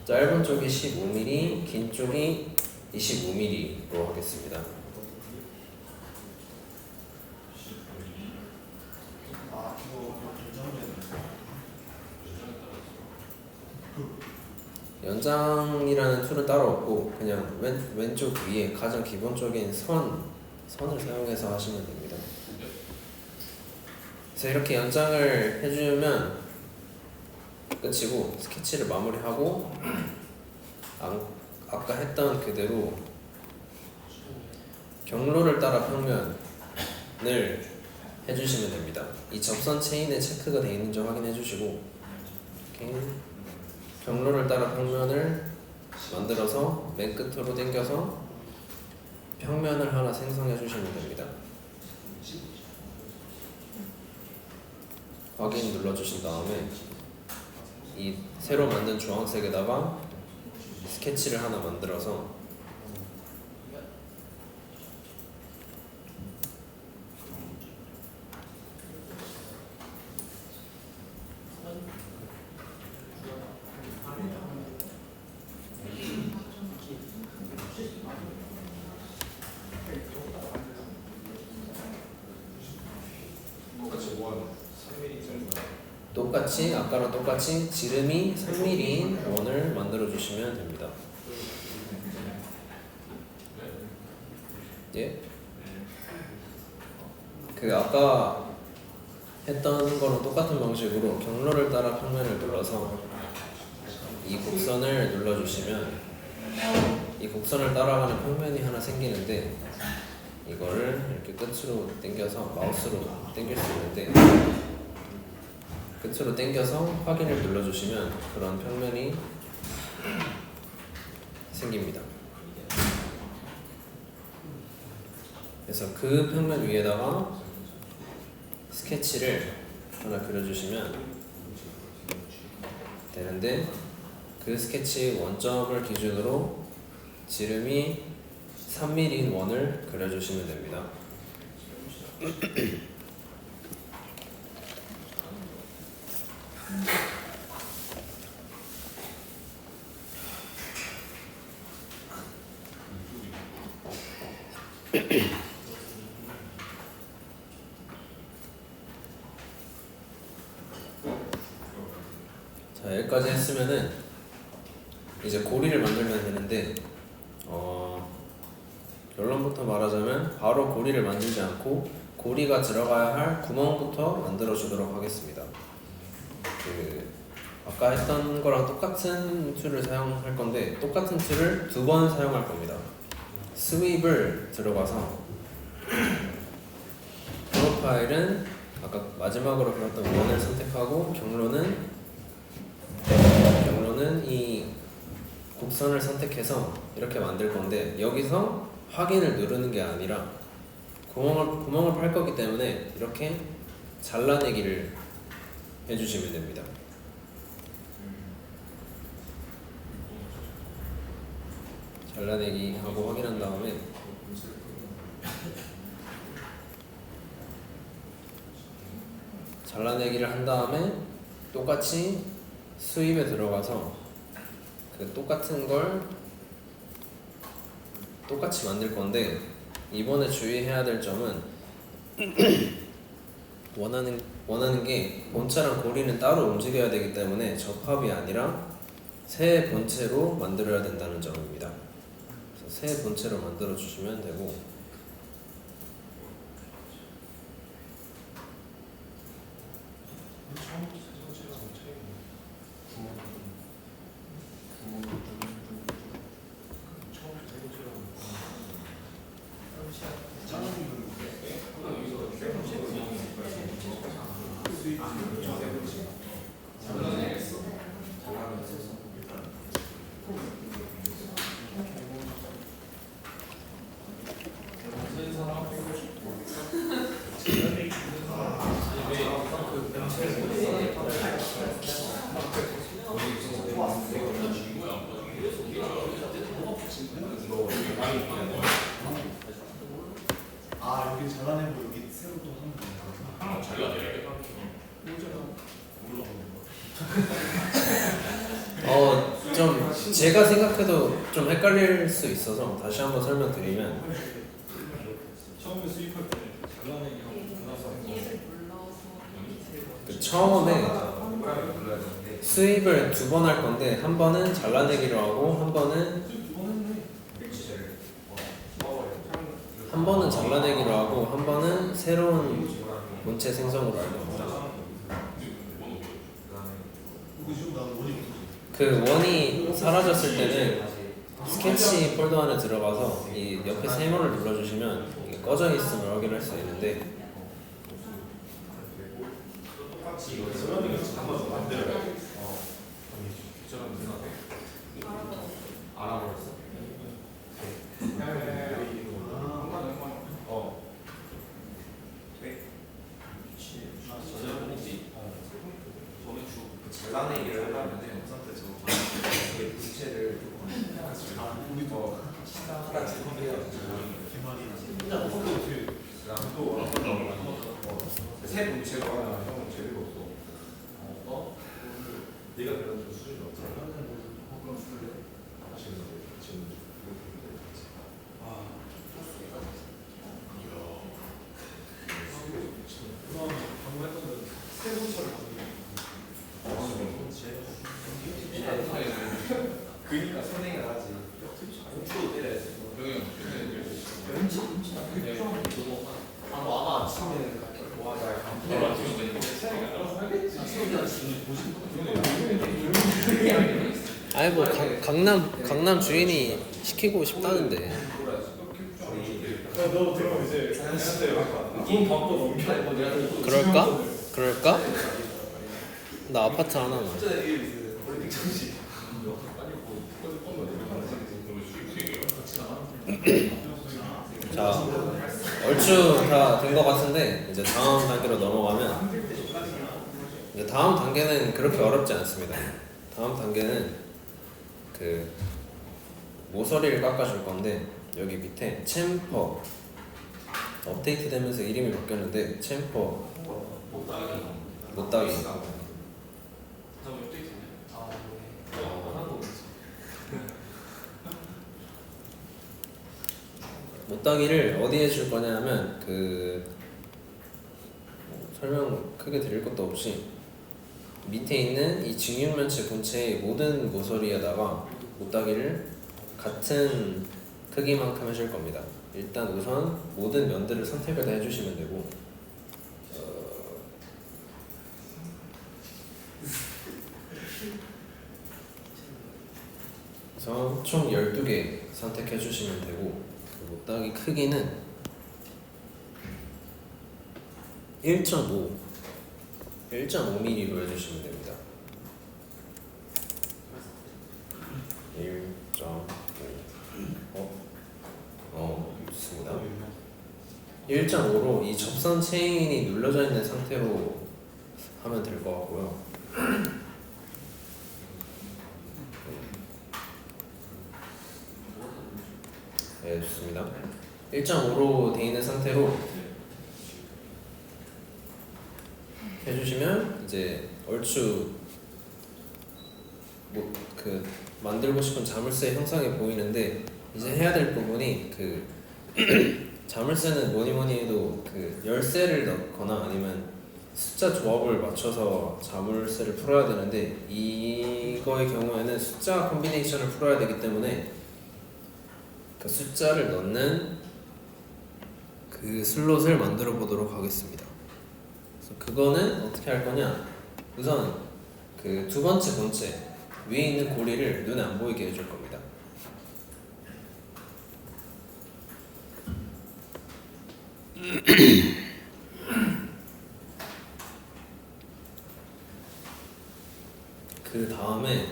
짧은 쪽이 15mm, 긴 쪽이 25mm로 하겠습니다. 연장이라는 툴은 따로 없고 그냥 왼쪽 위에 가장 기본적인 선을 사용해서 하시면 됩니다. 그래서 이렇게 연장을 해주면 끝이고 스케치를 마무리하고 아까 했던 그대로 경로를 따라 평면을 해주시면 됩니다. 이 접선 체인에 체크가 되어 있는지 확인해 주시고 이렇게 경로를 따라 평면을 만들어서 맨 끝으로 당겨서 평면을 하나 생성해 주시면 됩니다. 확인 눌러 주신 다음에 이 새로 만든 주황색에다가 스케치를 하나 만들어서 아까랑 똑같이 지름이 3mm인 원을 만들어 주시면 됩니다. 예? 그 아까 했던 거랑 똑같은 방식으로 경로를 따라 평면을 눌러서 이 곡선을 눌러주시면 이 곡선을 따라가는 평면이 하나 생기는데 이거를 이렇게 끝으로 당겨서 마우스로 당길 수 있는데 끝으로 당겨서 확인을 눌러주시면 그런 평면이 생깁니다. 그래서 그 평면 위에다가 스케치를 하나 그려주시면 되는데 그 스케치 원점을 기준으로 지름이 3mm인 원을 그려주시면 됩니다. 자, 여기까지 했으면은 이제 고리를 만들면 되는데 결론부터 말하자면 바로 고리를 만들지 않고 고리가 들어가야 할 구멍부터 만들어 주도록 하겠습니다. 아까 했던 거랑 똑같은 툴을 사용할 건데 똑같은 툴을 2번 사용할 겁니다. 스윕을 들어가서 프로파일은 아까 마지막으로 그렸던 원을 선택하고 경로는 이 곡선을 선택해서 이렇게 만들 건데 여기서 확인을 누르는 게 아니라 구멍을 팔 거기 때문에 이렇게 잘라내기를 해주시면 됩니다. 잘라내기 하고 확인한 다음에 잘라내기를 한 다음에 똑같이 스윕에 들어가서 그 똑같은 걸 똑같이 만들 건데 이번에 주의해야 될 점은 원하는 게 본체랑 고리는 따로 움직여야 되기 때문에 접합이 아니라 새 본체로 만들어야 된다는 점입니다. 그래서 새 본체로 만들어 주시면 되고 여기 잘라내고 여기 새로 또 하면 되는 좀 제가 생각해도 좀 헷갈릴 수 있어서 다시 한번 설명드리면 처음에 수입할 때 잘라내기 하고 그 처음에 수입을 2번 할 건데 한 번은 잘라내기로 하고 한 번은 잘라내기로 하고 한 번은 새로운 본체 생성으로 할 겁니다. 그 원이 사라졌을 때는 스케치 폴더 안에 들어가서 이 옆에 세모를 눌러주시면 이게 꺼져 있음을 확인할 수 있는데 잘라내기를 하려면 우선 본체를 우리도 하나 새 본체로 하나 형은 재료가 없어. 네가 그런 좀 수준이 없잖아. 그럼 술래? 지금 그니까 선행을 하지. 멈추고 때려야지. 아마 아침에 아이 뭐 강남 주인이 시키고 싶다는데 너 그럼 이제 돈 받고 넘겨. 그럴까? 나 아파트 하나만. 자, 얼추 다 된 것 같은데 이제 다음 단계로 넘어가면 이제 다음 단계는 그렇게 어렵지 않습니다. 다음 단계는 그 모서리를 깎아줄 건데 여기 밑에 챔퍼 업데이트 되면서 이름이 바뀌었는데 챔퍼 못따기 못따기를 어디에 줄 거냐면 설명 크게 드릴 것도 없이 밑에 있는 이 직육면체 본체의 모든 모서리에다가 못따기를 같은 크기만큼 해줄 겁니다. 일단 우선 모든 면들을 선택을 다 해주시면 되고 그래서 총 12개 선택해 주시면 되고 그 못따기 크기는 1.5mm로 해주시면 됩니다. 1.5 좋습니다. 1.5로 이 접선 체인이 눌러져 있는 상태로 하면 될 것 같고요. 네, 좋습니다. 1.5로 되어 있는 상태로 해주시면 이제 얼추 뭐 그 만들고 싶은 자물쇠 형상이 보이는데 이제 해야 될 부분이 그 자물쇠는 뭐니 해도 그 열쇠를 넣거나 아니면 숫자 조합을 맞춰서 자물쇠를 풀어야 되는데 이거의 경우에는 숫자 콤비네이션을 풀어야 되기 때문에 그 숫자를 넣는 그 슬롯을 만들어 보도록 하겠습니다. 그래서 그거는 어떻게 할 거냐? 우선 그 두 번째 본체 위에 있는 고리를 눈에 안 보이게 해줄 겁니다. 그 다음에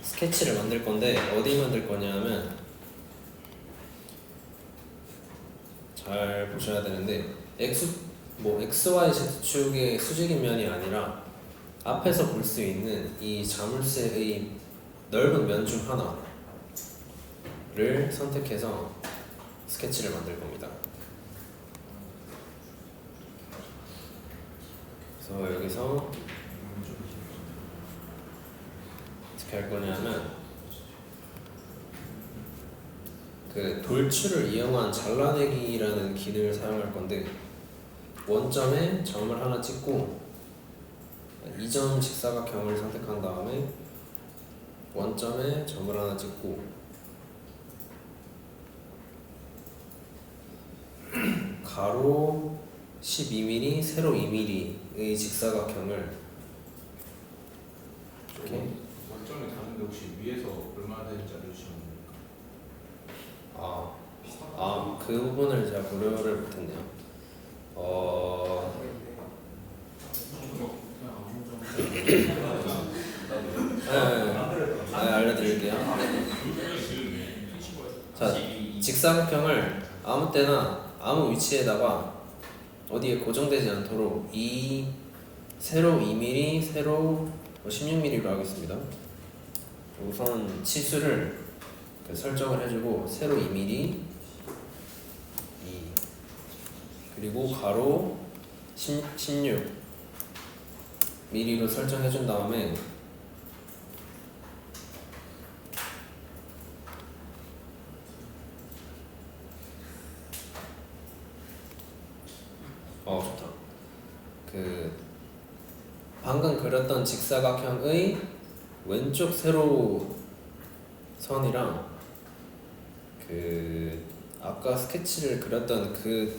스케치를 만들 건데 어디 만들 거냐면 잘 보셔야 되는데 XY Z축의 수직인 면이 아니라 앞에서 볼 수 있는 이 자물쇠의 넓은 면 중 하나를 선택해서 스케치를 만들 겁니다. 그래서 여기서 어떻게 할 거냐면 그 돌출을 이용한 잘라내기라는 기능을 사용할 건데 원점에 점을 하나 찍고 이점 직사각형을 선택한 다음에 원점에 점을 하나 찍고 가로 12mm, 세로 2mm의 직사각형을 이렇게 원점이 다른데 혹시 위에서 얼마나 되는지 알려주시면 됩니까? 그 부분을 제가 고려를 못했네요. 알려드릴게요. 자, 직사각형을 아무 때나 아무 위치에다가 어디에 고정되지 않도록 이 세로 2mm, 세로 16mm로 하겠습니다. 우선 치수를 설정을 해주고 세로 2mm, 그리고 가로 16mm로 설정해준 다음에 좋다. 그 방금 그렸던 직사각형의 왼쪽 세로 선이랑 그 아까 스케치를 그렸던 그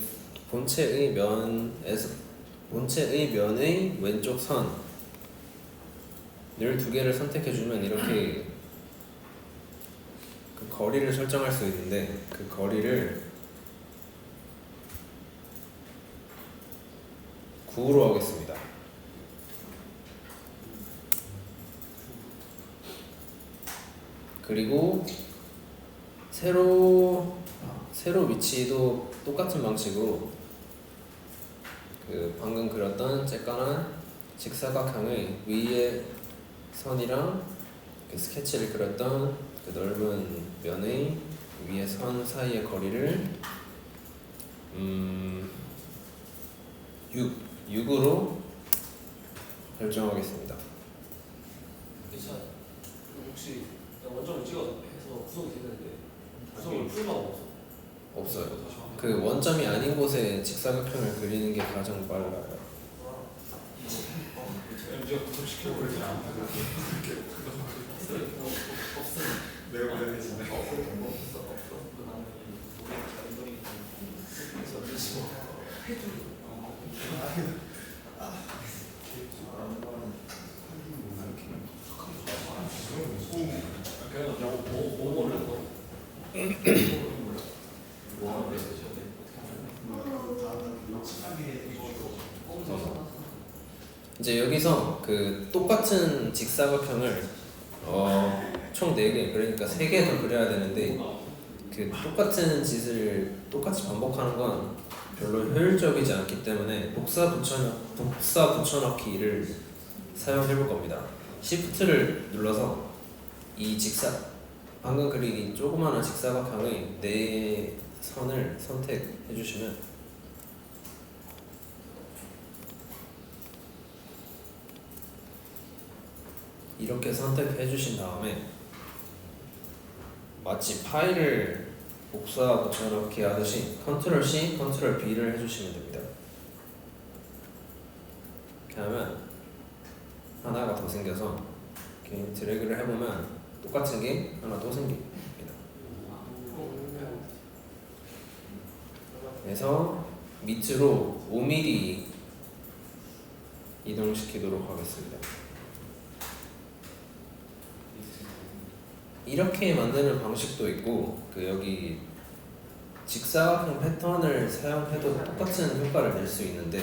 본체의 면의 왼쪽 선을 두 개를 선택해주면 이렇게 그 거리를 설정할 수 있는데 그 거리를 9로 하겠습니다. 그리고 세로 위치도 똑같은 방식으로 그 방금 그렸던 쬐깐한 직사각형의 위의 선이랑 그 스케치를 그렸던 그 넓은 면의 위의 선 사이의 거리를 6으로 결정하겠습니다. 괜찮아요. 혹시 원점을 찍어서 해서 구성이 되는데 구성을 풀 방법 없어? 없어요. 그 원점이 아닌 곳에 직사각형을 그리는 게 가장 빨라요. MG가 구성시켜버리지 않아. 내가 보내야지. 그냥 뭐 이제 여기서 그 똑같은 직사각형을 총 4개, 그러니까 3개 더 그려야 되는데 그 똑같은 짓을 똑같이 반복하는 건 별로 효율적이지 않기 때문에 복사 붙여넣기를 사용해 볼 겁니다. Shift를 눌러서 이 방금 그린 이 조그마한 직사각형의 4선을 선택해 주시면 이렇게 선택해 주신 다음에 마치 파일을 복사 붙여넣기 하듯이 Ctrl C, Ctrl V를 해주시면 됩니다. 이렇게 하면 하나가 더 생겨서 이렇게 드래그를 해보면 똑같은 게 하나 또 생깁니다. 그래서 밑으로 5mm 이동시키도록 하겠습니다. 이렇게 만드는 방식도 있고 여기 직사각형 패턴을 사용해도 똑같은 효과를 낼 수 있는데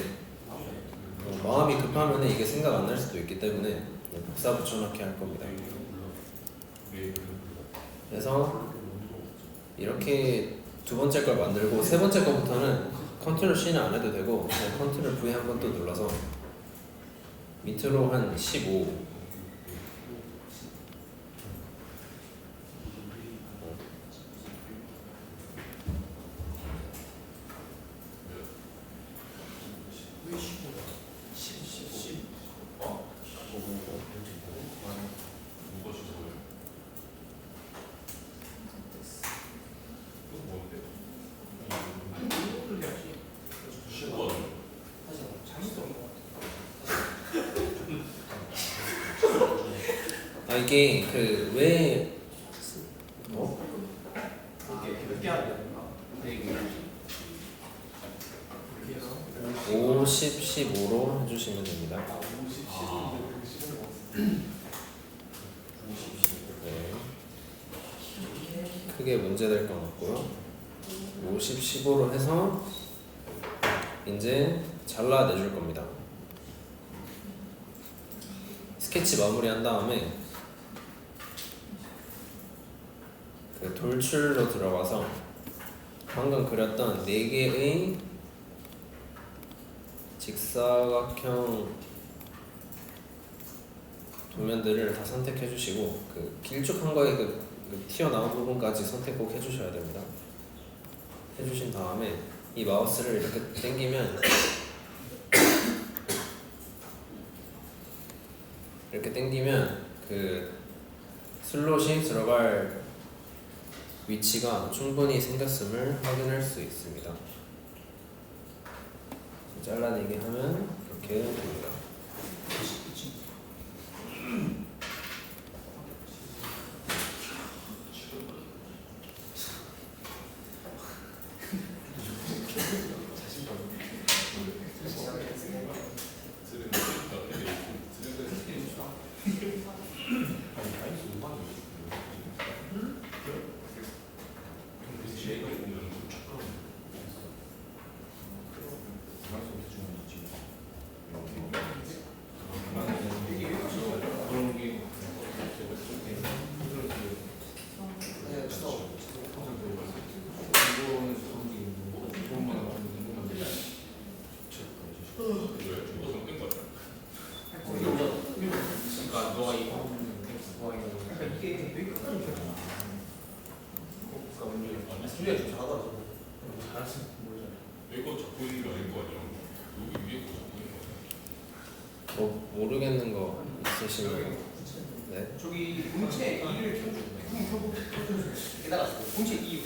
마음이 급하면 이게 생각 안 날 수도 있기 때문에 복사 붙여넣기 할 겁니다. 그래서 이렇게 두 번째 걸 만들고 세 번째 거부터는 Ctrl C는 안 해도 되고 그냥 Ctrl V 한 번 또 눌러서 밑으로 한 15 이게 왜 몇개 하는 건가? 50, 15로 해주시면 됩니다. 50, 네. 크게 문제될 건 없고요. 50, 15로 해서 이제 잘라내줄 겁니다. 스케치 마무리한 다음에 돌출로 들어가서 방금 그렸던 4개의 직사각형 도면들을 다 선택해 주시고 길쭉한 거에 튀어나온 부분까지 선택 꼭 해주셔야 됩니다. 해주신 다음에 이 마우스를 이렇게 당기면 슬롯이 들어갈 위치가 충분히 생겼음을 확인할 수 있습니다. 잘라내기 하면 이렇게 됩니다. 모르겠는 거 있으시면 네. 저기 본체 2를 켜주세요. 게다가 본체 2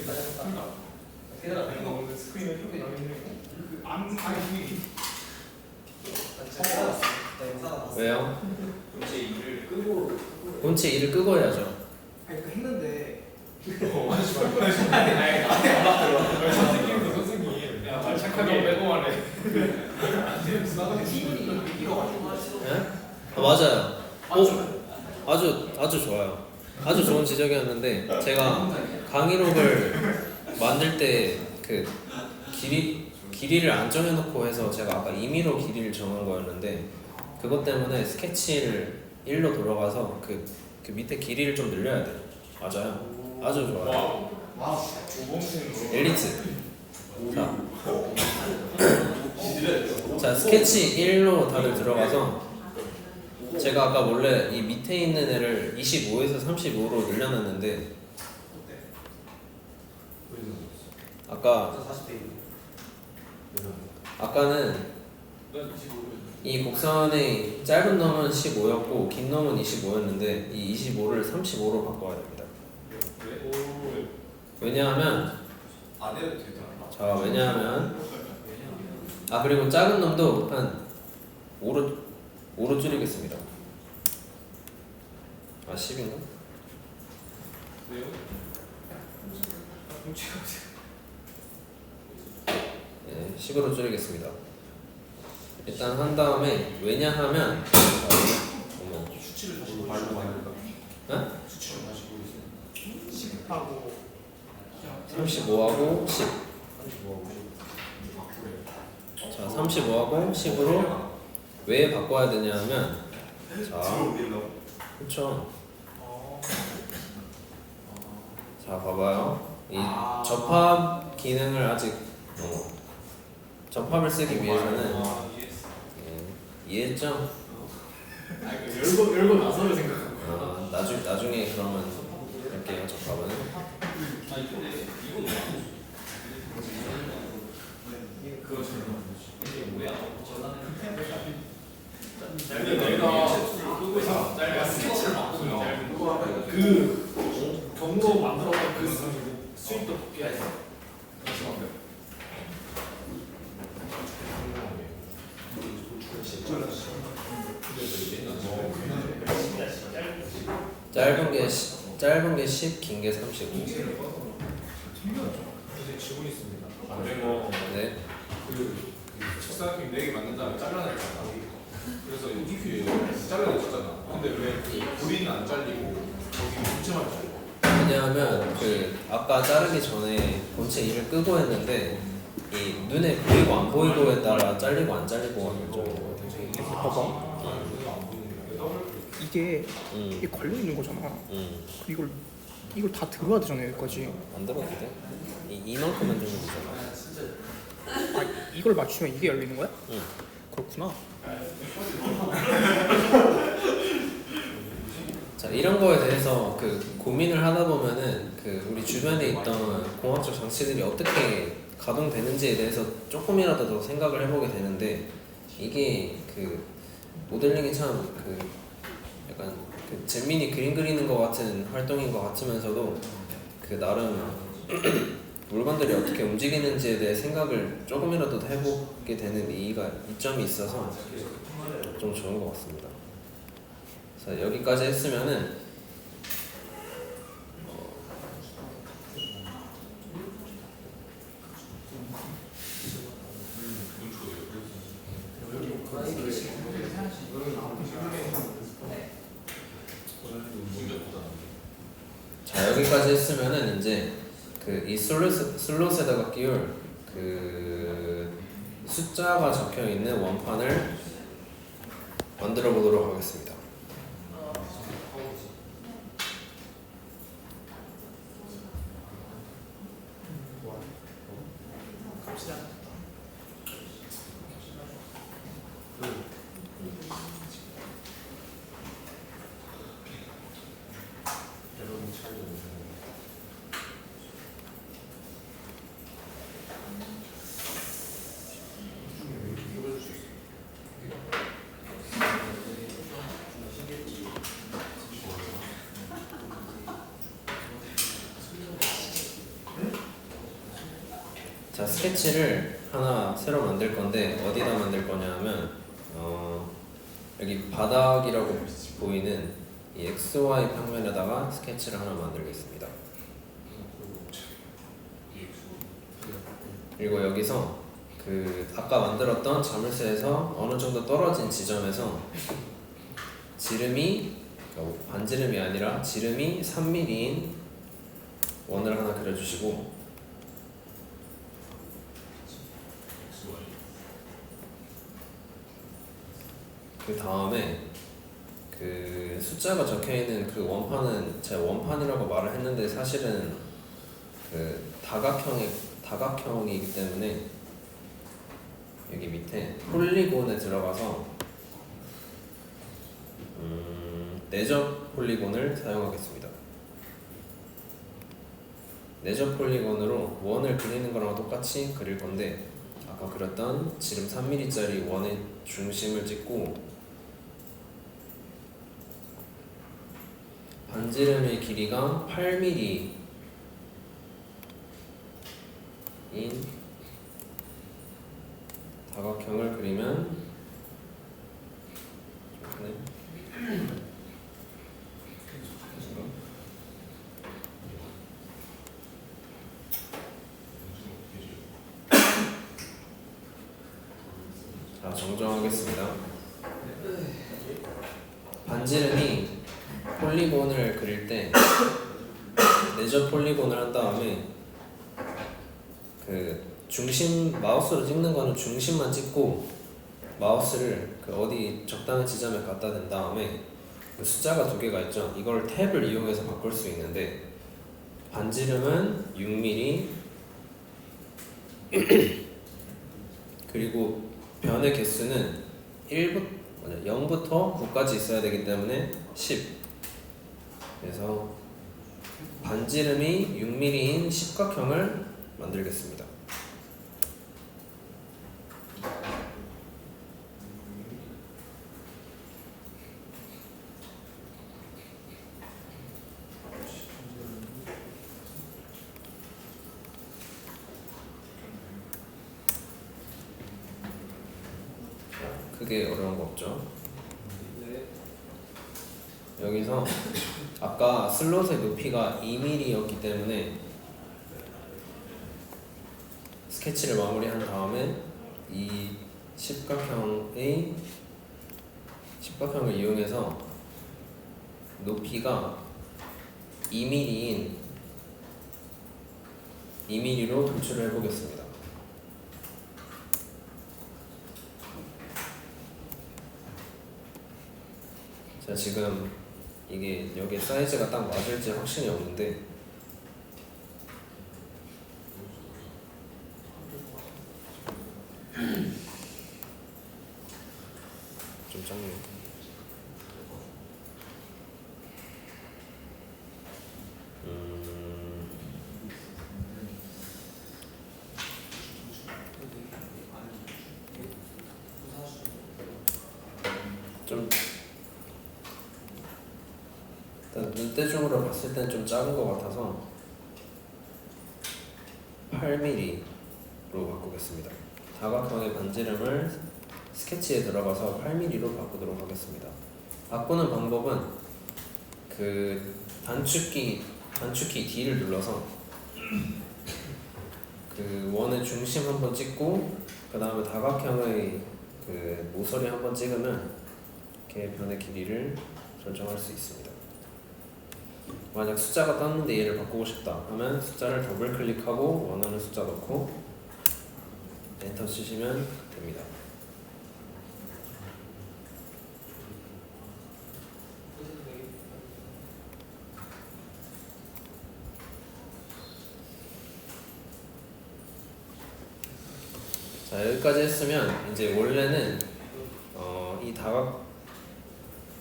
게다가 이거 스크린을 켜고 나면 왜요? 본체 2를 끄고 본체 2를 끄고 해야죠. 그러니까 했는데 선생님, 야, 착하게 빼고 하네. 네? 맞아요. 아주 좋아요. 아주 좋은 지적이었는데 제가 강의록을 만들 때 길이를 안 정해놓고 해서 제가 아까 임의로 길이를 정한 거였는데 그것 때문에 스케치를 1로 돌아가서 그 밑에 길이를 좀 늘려야 돼요. 맞아요. 아주 좋아요. 와, 오봉생 엘리트. 자, 스케치 1로 다들 들어가서 제가 아까 원래 이 밑에 있는 애를 25에서 35로 늘려놨는데 아까 40대 이 곡선의 짧은 놈은 15였고 긴 놈은 25였는데 이 25를 35로 바꿔야 됩니다. 왜냐하면 안 해도 되잖아. 자, 왜냐하면 그리고 작은 놈도 한 5로 줄이겠습니다. 10인가? 왜요? 네, 10으로 줄이겠습니다. 일단 한 다음에 왜냐하면 어머, 수치를 다시 말로 만들까? 네? 수치를 다시 보고 있어요. 10하고 35하고 10. 자, 35하고 10으로 왜 바꿔야 되냐면 자, 그렇죠. 자, 봐봐요. 이 접합 기능을 아직 접합을 쓰기 위해서는 이해했죠? 열고 나서를 생각하고. 나중에 그러면 할게요. 접합은. 내가 스케치를 바꾸면 그 경로 만들었던 그 수입도 복귀 했어. 짧은 게 10, 긴 게 35. 이제 질문 있습니다. 그리고 네. 그 책상님 4개 만든 다음에 잘라냈잖아. 그래서 이렇게 잘라냈잖아. 근데 왜 우리는 안 잘리고 여기 전체만 잘려? 왜냐하면 아까 자르기 전에 본체 2를 끄고 했는데 이 눈에 보이고 안 보이고에 따라 잘리고 안 잘리고가 결정인 것 같아요. 봐봐. 이게 걸려 있는 거잖아. 이걸 다 들어야 되잖아 여기까지. 안 들어도 돼? 이만큼만 주면 되잖아. 이걸 맞추면 이게 열리는 거야? 응. 그렇구나. 자, 이런 거에 대해서 고민을 하다 보면은 우리 주변에 있던 공학적 장치들이 어떻게 가동되는지에 대해서 조금이라도 더 생각을 해보게 되는데 이게 모델링이 참 약간 잼민이 그림 그리는 것 같은 활동인 것 같으면서도 나름 물건들이 어떻게 움직이는지에 대해 생각을 조금이라도 더 해보게 되는 이점이 있어서 좀 좋은 것 같습니다. 자, 여기까지 했으면은 자, 여기까지 했으면은 이제 이 슬롯에다가 끼울 숫자가 적혀 있는 원판을 만들어 보도록 하겠습니다. 자, 스케치를 하나 새로 만들 건데 어디다 만들 거냐 하면 여기 바닥이라고 보이는 이 XY 평면에다가 스케치를 하나 만들겠습니다. 그리고 여기서 아까 만들었던 자물쇠에서 어느 정도 떨어진 지점에서 지름이 반지름이 아니라 지름이 3mm인 원을 하나 그려주시고 그 다음에 그 숫자가 적혀 있는 그 원판은 제가 원판이라고 말을 했는데 사실은 그 다각형이기 때문에 여기 밑에 폴리곤에 들어가서 내적 폴리곤을 사용하겠습니다. 내적 폴리곤으로 원을 그리는 거랑 똑같이 그릴 건데 아까 그렸던 지름 3mm짜리 원의 중심을 찍고 반지름의 길이가 8mm인 다각형을 그리면 자, 정정하겠습니다. 반지름이 폴리곤을 그릴 때 내적 폴리곤을 한 다음에 그 중심 마우스로 찍는 거는 중심만 찍고 마우스를 그 어디 적당한 지점에 갖다 댄 다음에 그 숫자가 두 개가 있죠. 이걸 탭을 이용해서 바꿀 수 있는데 반지름은 6mm 그리고 변의 개수는 0부터 9까지 있어야 되기 때문에 10. 그래서 반지름이 6mm인 십각형을 만들겠습니다. 크게 어려운 거 없죠? 여기서 아까 슬롯의 높이가 2mm였기 때문에 스케치를 마무리한 다음에 이 십각형을 이용해서 높이가 2mm로 도출을 해보겠습니다. 자, 지금 이게 여기 사이즈가 딱 맞을지 확신이 없는데 좀 작네요. 좀 일단 눈대중으로 봤을 땐 좀 작은 것 같아서 8mm로 바꾸겠습니다. 다각형의 반지름을 스케치에 들어가서 8mm로 바꾸도록 하겠습니다. 바꾸는 방법은 그 단축키 D를 눌러서 그 원의 중심 한번 찍고 그 다음에 다각형의 그 모서리 한번 찍으면 이렇게 변의 길이를 설정할 수 있습니다. 만약 숫자가 떴는데 얘를 바꾸고 싶다 하면 숫자를 더블 클릭하고 원하는 숫자 넣고 엔터 치시면 됩니다. 자, 여기까지 했으면 이제 원래는 이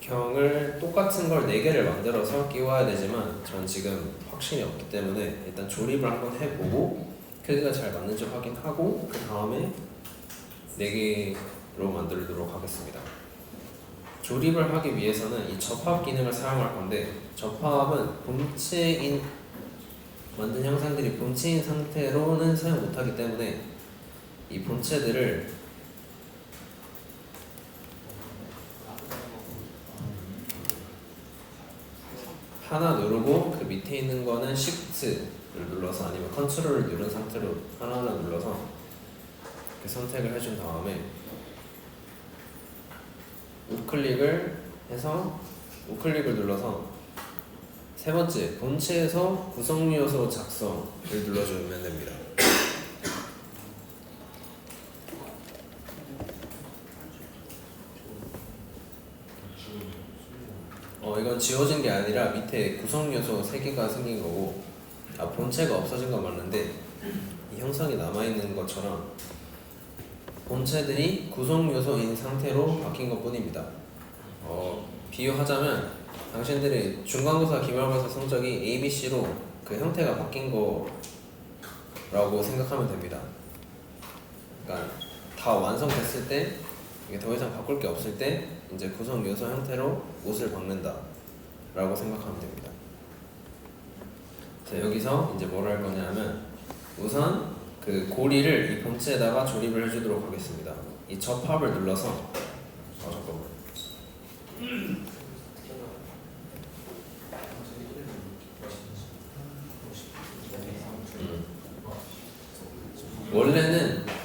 다각형을 똑같은 걸 4개를 만들어서 끼워야 되지만 전 지금 확신이 없기 때문에 일단 조립을 한번 해보고 크기가 잘 맞는지 확인하고 그 다음에 4개로 만들도록 하겠습니다. 조립을 하기 위해서는 이 접합 기능을 사용할 건데 접합은 본체인 만든 형상들이 본체인 상태로는 사용 못하기 때문에 이 본체들을 하나 누르고 그 밑에 있는 거는 Shift를 눌러서 아니면 컨트롤을 누른 상태로 하나하나 눌러서 이렇게 선택을 해준 다음에 우클릭을 해서 우클릭을 눌러서 세 번째 본체에서 구성 요소 작성을 눌러주면 됩니다. 이건 지워진 게 아니라 밑에 구성 요소 3개가 생긴 거고, 본체가 없어진 건 맞는데 이 형상이 남아있는 것처럼 본체들이 구성 요소인 상태로 바뀐 것 뿐입니다. 비유하자면 당신들이 중간고사, 기말고사 성적이 A, B, C로 그 형태가 바뀐 거라고 생각하면 됩니다. 그러니까 다 완성됐을 때, 이게 더 이상 바꿀 게 없을 때 이제 구성 요소 형태로 옷을 박는다 라고 생각하면 됩니다. 자, 여기서 이제 뭘 할 거냐면 우선 그 고리를 이 본체에다가 조립을 해주도록 하겠습니다. 이 접합을 눌러서 잠깐만.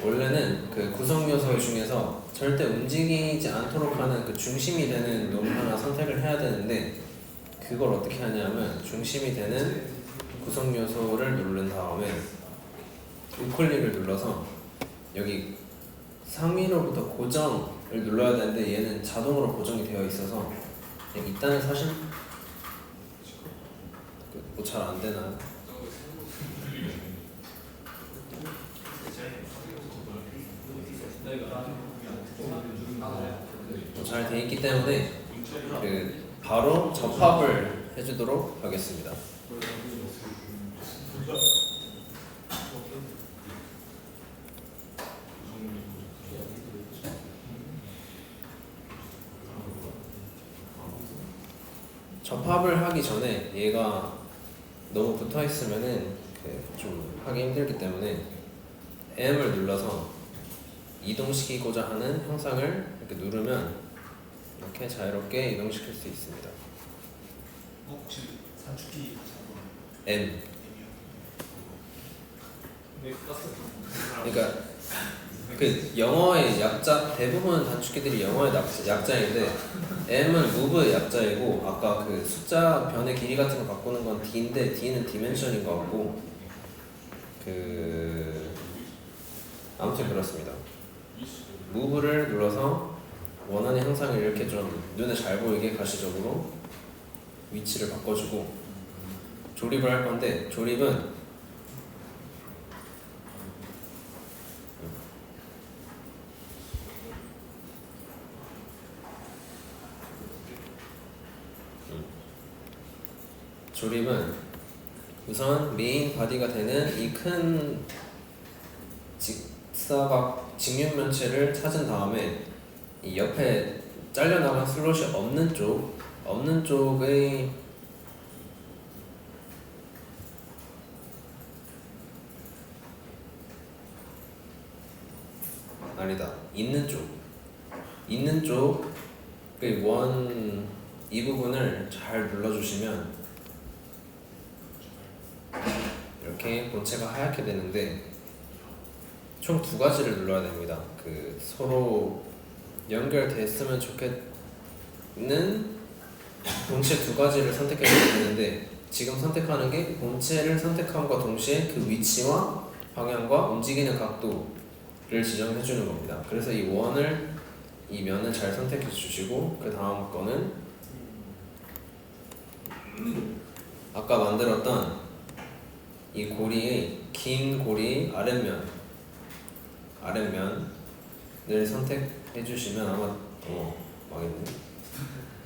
원래는 그 구성 요소 중에서 절대 움직이지 않도록 하는 그 중심이 되는 놈 하나 선택을 해야 되는데, 그걸 어떻게 하냐면 중심이 되는 구성 요소를 누른 다음에 우클릭을 눌러서 여기 상위로부터 고정을 눌러야 되는데 얘는 자동으로 고정이 되어 있어서 그냥 이딴을 사실 뭐 잘 안 되나? 잘 돼 있기 때문에 바로 접합을 해주도록 하겠습니다. 접합을 하기 전에 얘가 너무 붙어 있으면은 좀 하기 힘들기 때문에 M을 눌러서 이동시키고자 하는 형상을 이렇게 누르면 이렇게 자유롭게 이동시킬 수 있습니다. 혹시 산축키 M. 네, 그러니까 그 영어의 약자, 대부분 단축키들이 영어의 약자인데 M은 move의 약자이고, 아까 그 숫자 변의 길이 같은 거 바꾸는 건 D인데 D는 디멘션인 것 같고, 아무튼 그렇습니다. move를 눌러서 원하는 형상을 이렇게 좀 눈에 잘 보이게 가시적으로 위치를 바꿔주고 조립을 할 건데, 조립은 우선 메인 바디가 되는 이 큰 직사각 직육면체를 찾은 다음에 이 옆에 잘려나간 슬롯이 없는 쪽의 아니다, 있는 쪽의 이 부분을 잘 눌러주시면 이렇게 본체가 하얗게 되는데, 총 2가지를 눌러야 됩니다. 서로 연결됐으면 좋겠는 본체 2가지를 선택해줘야 되는데, 지금 선택하는 게 본체를 선택함과 동시에 그 위치와 방향과 움직이는 각도를 지정해 주는 겁니다. 그래서 이 면을 잘 선택해 주시고, 그 다음 거는 아까 만들었던 이 고리의 긴 고리 아랫면을 선택해 주시면 아마 망했네.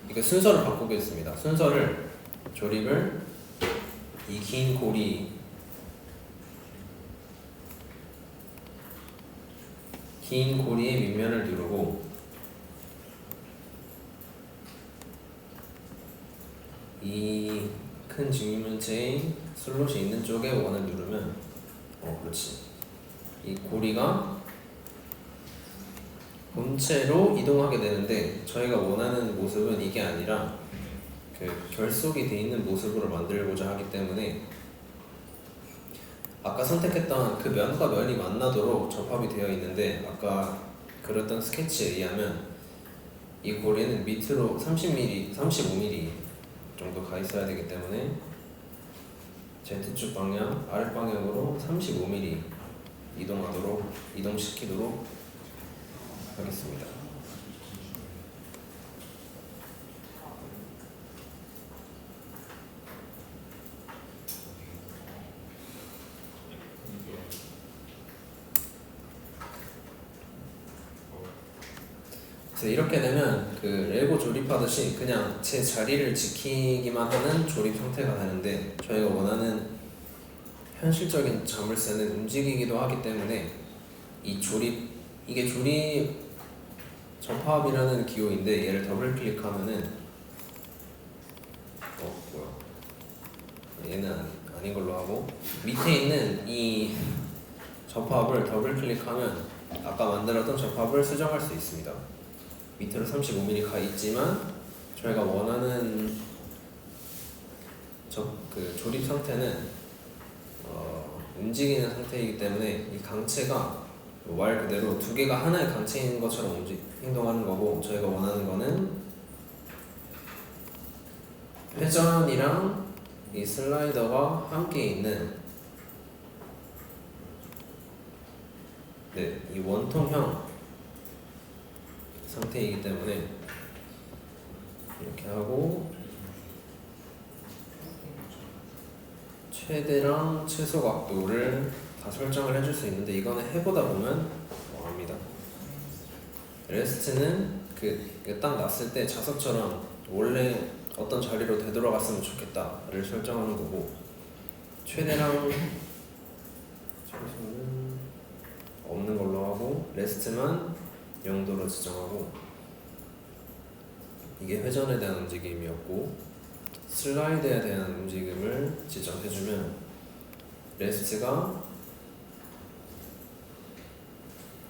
이거 순서를 바꾸겠습니다. 순서를 조립을 이 긴 고리의 밑면을 누르고 이 큰 직육면체의 슬롯이 있는 쪽에 원을 누르면 그렇지. 이 고리가 본체로 이동하게 되는데, 저희가 원하는 모습은 이게 아니라 결속이 돼 있는 모습으로 만들고자 하기 때문에 아까 선택했던 그 면과 면이 만나도록 접합이 되어 있는데, 아까 그렸던 스케치에 의하면 이 고리는 밑으로 30mm, 35mm 정도 가 있어야 되기 때문에 Z축 방향, 아랫방향으로 35mm 이동시키도록 하겠습니다. 그래서 이렇게 되면 그 레고 조립하듯이 그냥 제 자리를 지키기만 하는 조립 상태가 되는데, 저희가 원하는 현실적인 자물쇠는 움직이기도 하기 때문에 이게 조립 접합이라는 기호인데, 얘를 더블 클릭하면은 얘는 아닌 걸로 하고, 밑에 있는 이 접합을 더블 클릭하면 아까 만들었던 접합을 수정할 수 있습니다. 밑으로 35mm 가 있지만 저희가 원하는 그 조립 상태는 움직이는 상태이기 때문에 이 강체가 말 그대로 두 개가 하나의 강체인 것처럼 행동하는 거고, 저희가 원하는 거는 회전이랑 이 슬라이더가 함께 있는 이 원통형 상태이기 때문에 이렇게 하고, 최대랑 최소 각도를 다 설정을 해줄 수 있는데, 이거는 해보다 보면 합니다. 레스트는 딱 놨을 때 자석처럼 원래 어떤 자리로 되돌아갔으면 좋겠다를 설정하는 거고, 최대랑 최소는 없는 걸로 하고, 레스트만 0도로 지정하고, 이게 회전에 대한 움직임이었고, 슬라이드에 대한 움직임을 지정해주면 레스트가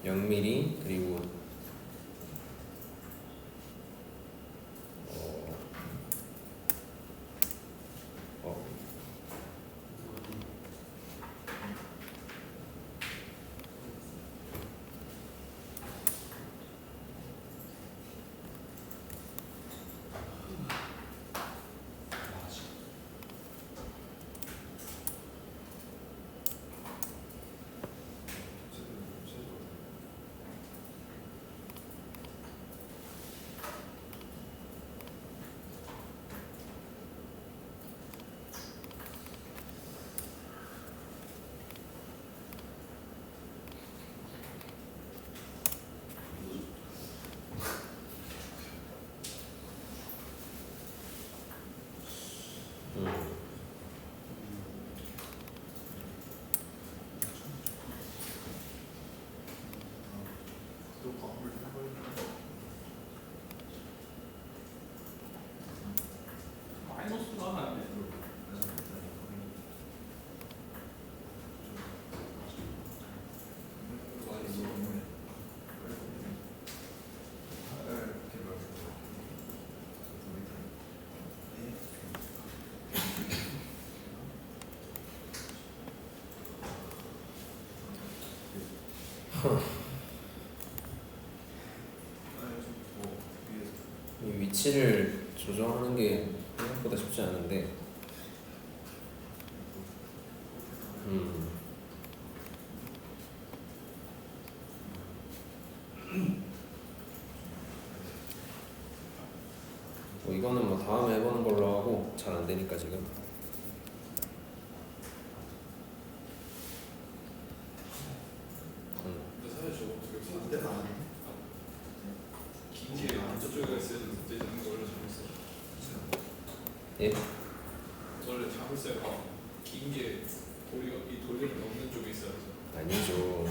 0mm 그리고 마이너스가 하나네. 이 위치를 조정하는 게 생각보다 쉽지 않은데, 이거는 뭐 다음에 해보는 걸로 하고, 잘 안 되니까 지금. 근데 사실 저거 되게 긴게 저쪽에 있어야 되는 거 원래 잘못했어. 예? 원래 자물쇠가 긴 게 이 돌리를 넘는 쪽에 있어야죠. 아니죠.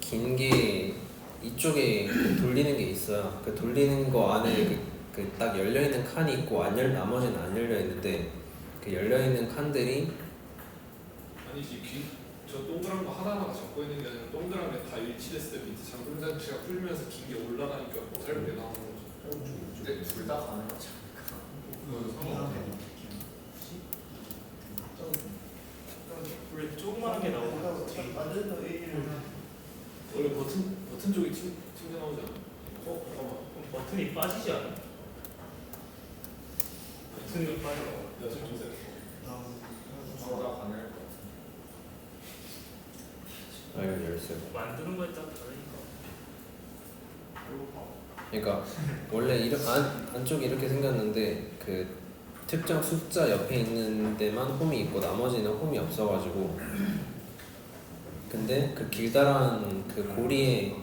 긴 게 이쪽에 돌리는 게 있어요. 그 돌리는 거 안에 딱 열려 있는 칸이 있고 나머지는 안 열려 있는데, 그 열려 있는 칸들이 아니지 저 동그란 거 하나하나 잡고 있는 게 아니라 동그란 게 다 일치됐을 때 밑에 잠금 장치가 풀리면서 긴 게 올라가니까 더 짧게 나오는 거죠. 근데 둘 다 가능하지 그건 상관없네. 원래 조그마한 게 나오고 원래 버튼 쪽이 튕겨 나오지 않아? 잠깐만. 그럼 버튼이 빠지지 않아? 버튼이 빠져. 여튼 좀 세. 둘다 가능할 것 같아. 이건 열쇠고. 만드는 거에 따라 다르니까. 그러니까 원래 안쪽이 이렇게 생겼는데, 그 특정 숫자 옆에 있는 데만 홈이 있고 나머지는 홈이 없어가지고, 근데 그 길다란 그 고리에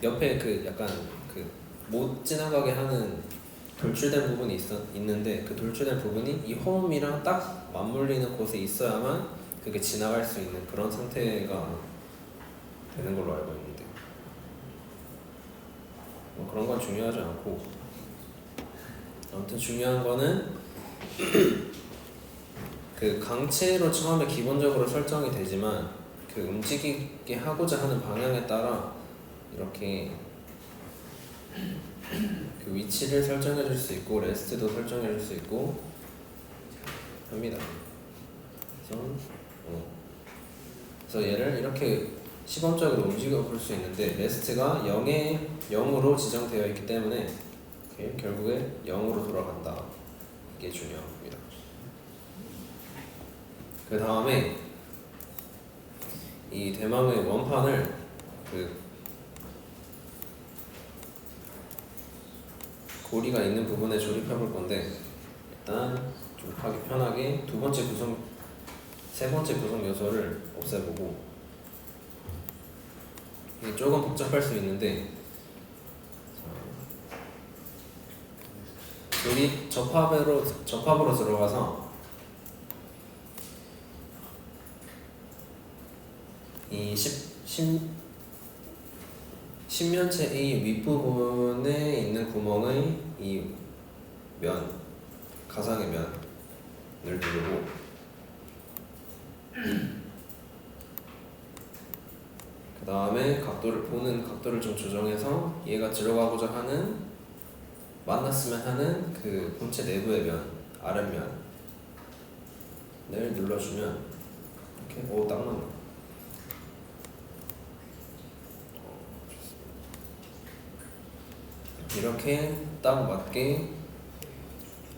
옆에 그 약간 그 못 지나가게 하는 돌출된 부분이 있는데 그 돌출된 부분이 이 홈이랑 딱 맞물리는 곳에 있어야만 그게 지나갈 수 있는 그런 상태가 되는 걸로 알고 있는데 뭐 그런 건 중요하지 않고 아무튼 중요한 거는 그 강체로 처음에 기본적으로 설정이 되지만 그 움직이게 하고자 하는 방향에 따라 이렇게 그 위치를 설정해 줄 수 있고 레스트도 설정해 줄 수 있고 합니다. 그래서 얘를 이렇게 시범적으로 움직여 볼 수 있는데 레스트가 0으로 지정되어 있기 때문에 결국에 0으로 돌아간다. 이게 중요합니다. 그 다음에 이 대망의 원판을 그 고리가 있는 부분에 조립해 볼 건데 일단 조립하기 편하게 세 번째 구성 요소를 없애보고 이게 조금 복잡할 수 있는데 조립 접합으로 들어가서 이 십면체 A 윗부분에 있는 구멍의 이 가상의 면을 누르고 그 다음에 보는 각도를 좀 조정해서 얘가 들어가고자 하는 만났으면 하는 그 본체 내부의 면, 아랫면을 눌러주면 이렇게 딱 맞나? 이렇게 딱 맞게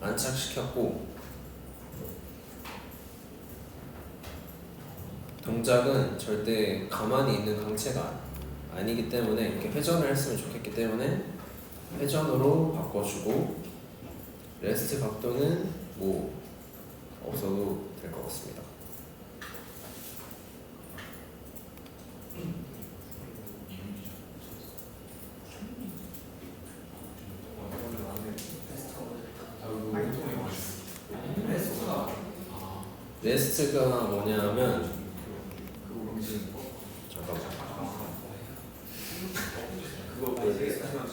안착시켰고 동작은 절대 가만히 있는 강체가 아니기 때문에 이렇게 회전을 했으면 좋겠기 때문에 회전으로 바꿔주고 레스트 각도는 뭐 없어도 될 것 같습니다. 레스트가 뭐냐면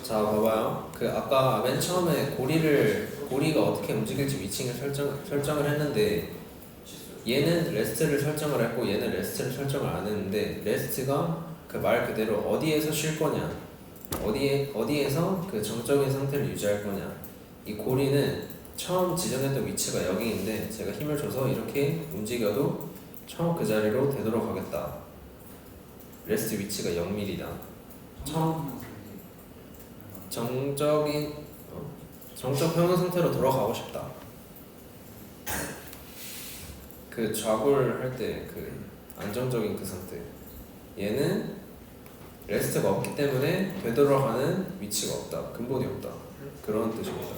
자 봐봐요. 그 아까 맨 처음에 고리가 어떻게 움직일지 위치를 설정을 했는데 얘는 레스트를 설정을 했고 얘는 레스트를 설정을 안 했는데 레스트가 그 말 그대로 어디에서 쉴 거냐 어디에서 그 정적인 상태를 유지할 거냐 이 고리는 처음 지정했던 위치가 여기인데 제가 힘을 줘서 이렇게 움직여도 처음 그 자리로 되돌아가겠다. 레스트 위치가 0mm다. 처음 정적 평형 상태로 돌아가고 싶다. 그 좌골 할 때 그 안정적인 그 상태. 얘는 레스트가 없기 때문에 되돌아가는 위치가 없다. 근본이 없다. 그런 뜻입니다.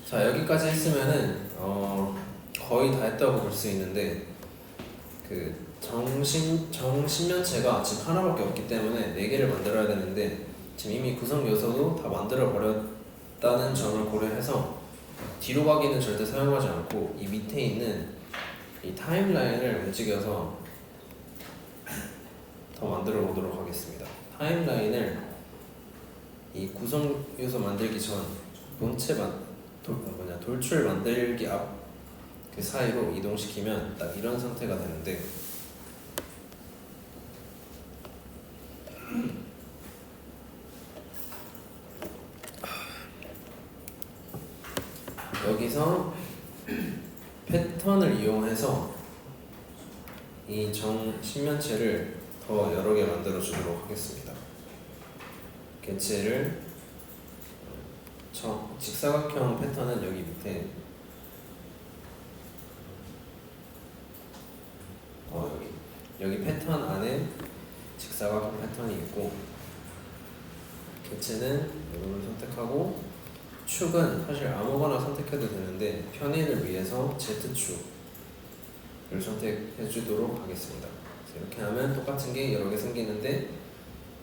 자 여기까지 했으면은 거의 다 했다고 볼 수 있는데 그 정신면체가 지금 하나밖에 없기 때문에 4개를 만들어야 되는데 지금 이미 구성 요소도 다 만들어 버렸다는 점을 고려해서 뒤로 가기는 절대 사용하지 않고 이 밑에 있는 이 타임라인을 움직여서 더 만들어 보도록 하겠습니다. 타임라인을 이 구성 요소 만들기 전 돌출 만들기 앞 그 사이로 이동시키면 딱 이런 상태가 되는데 여기서 패턴을 이용해서 이 정신면체를 더 여러 개 만들어 주도록 하겠습니다. 개체를 직사각형 패턴은 여기 밑에 여기 패턴 안에 직사각형 패턴이 있고 개체는 이걸 선택하고 축은 사실 아무거나 선택해도 되는데 편의를 위해서 Z축 선택해 주도록 하겠습니다. 그래서 이렇게 하면 똑같은 게 여러 개 생기는데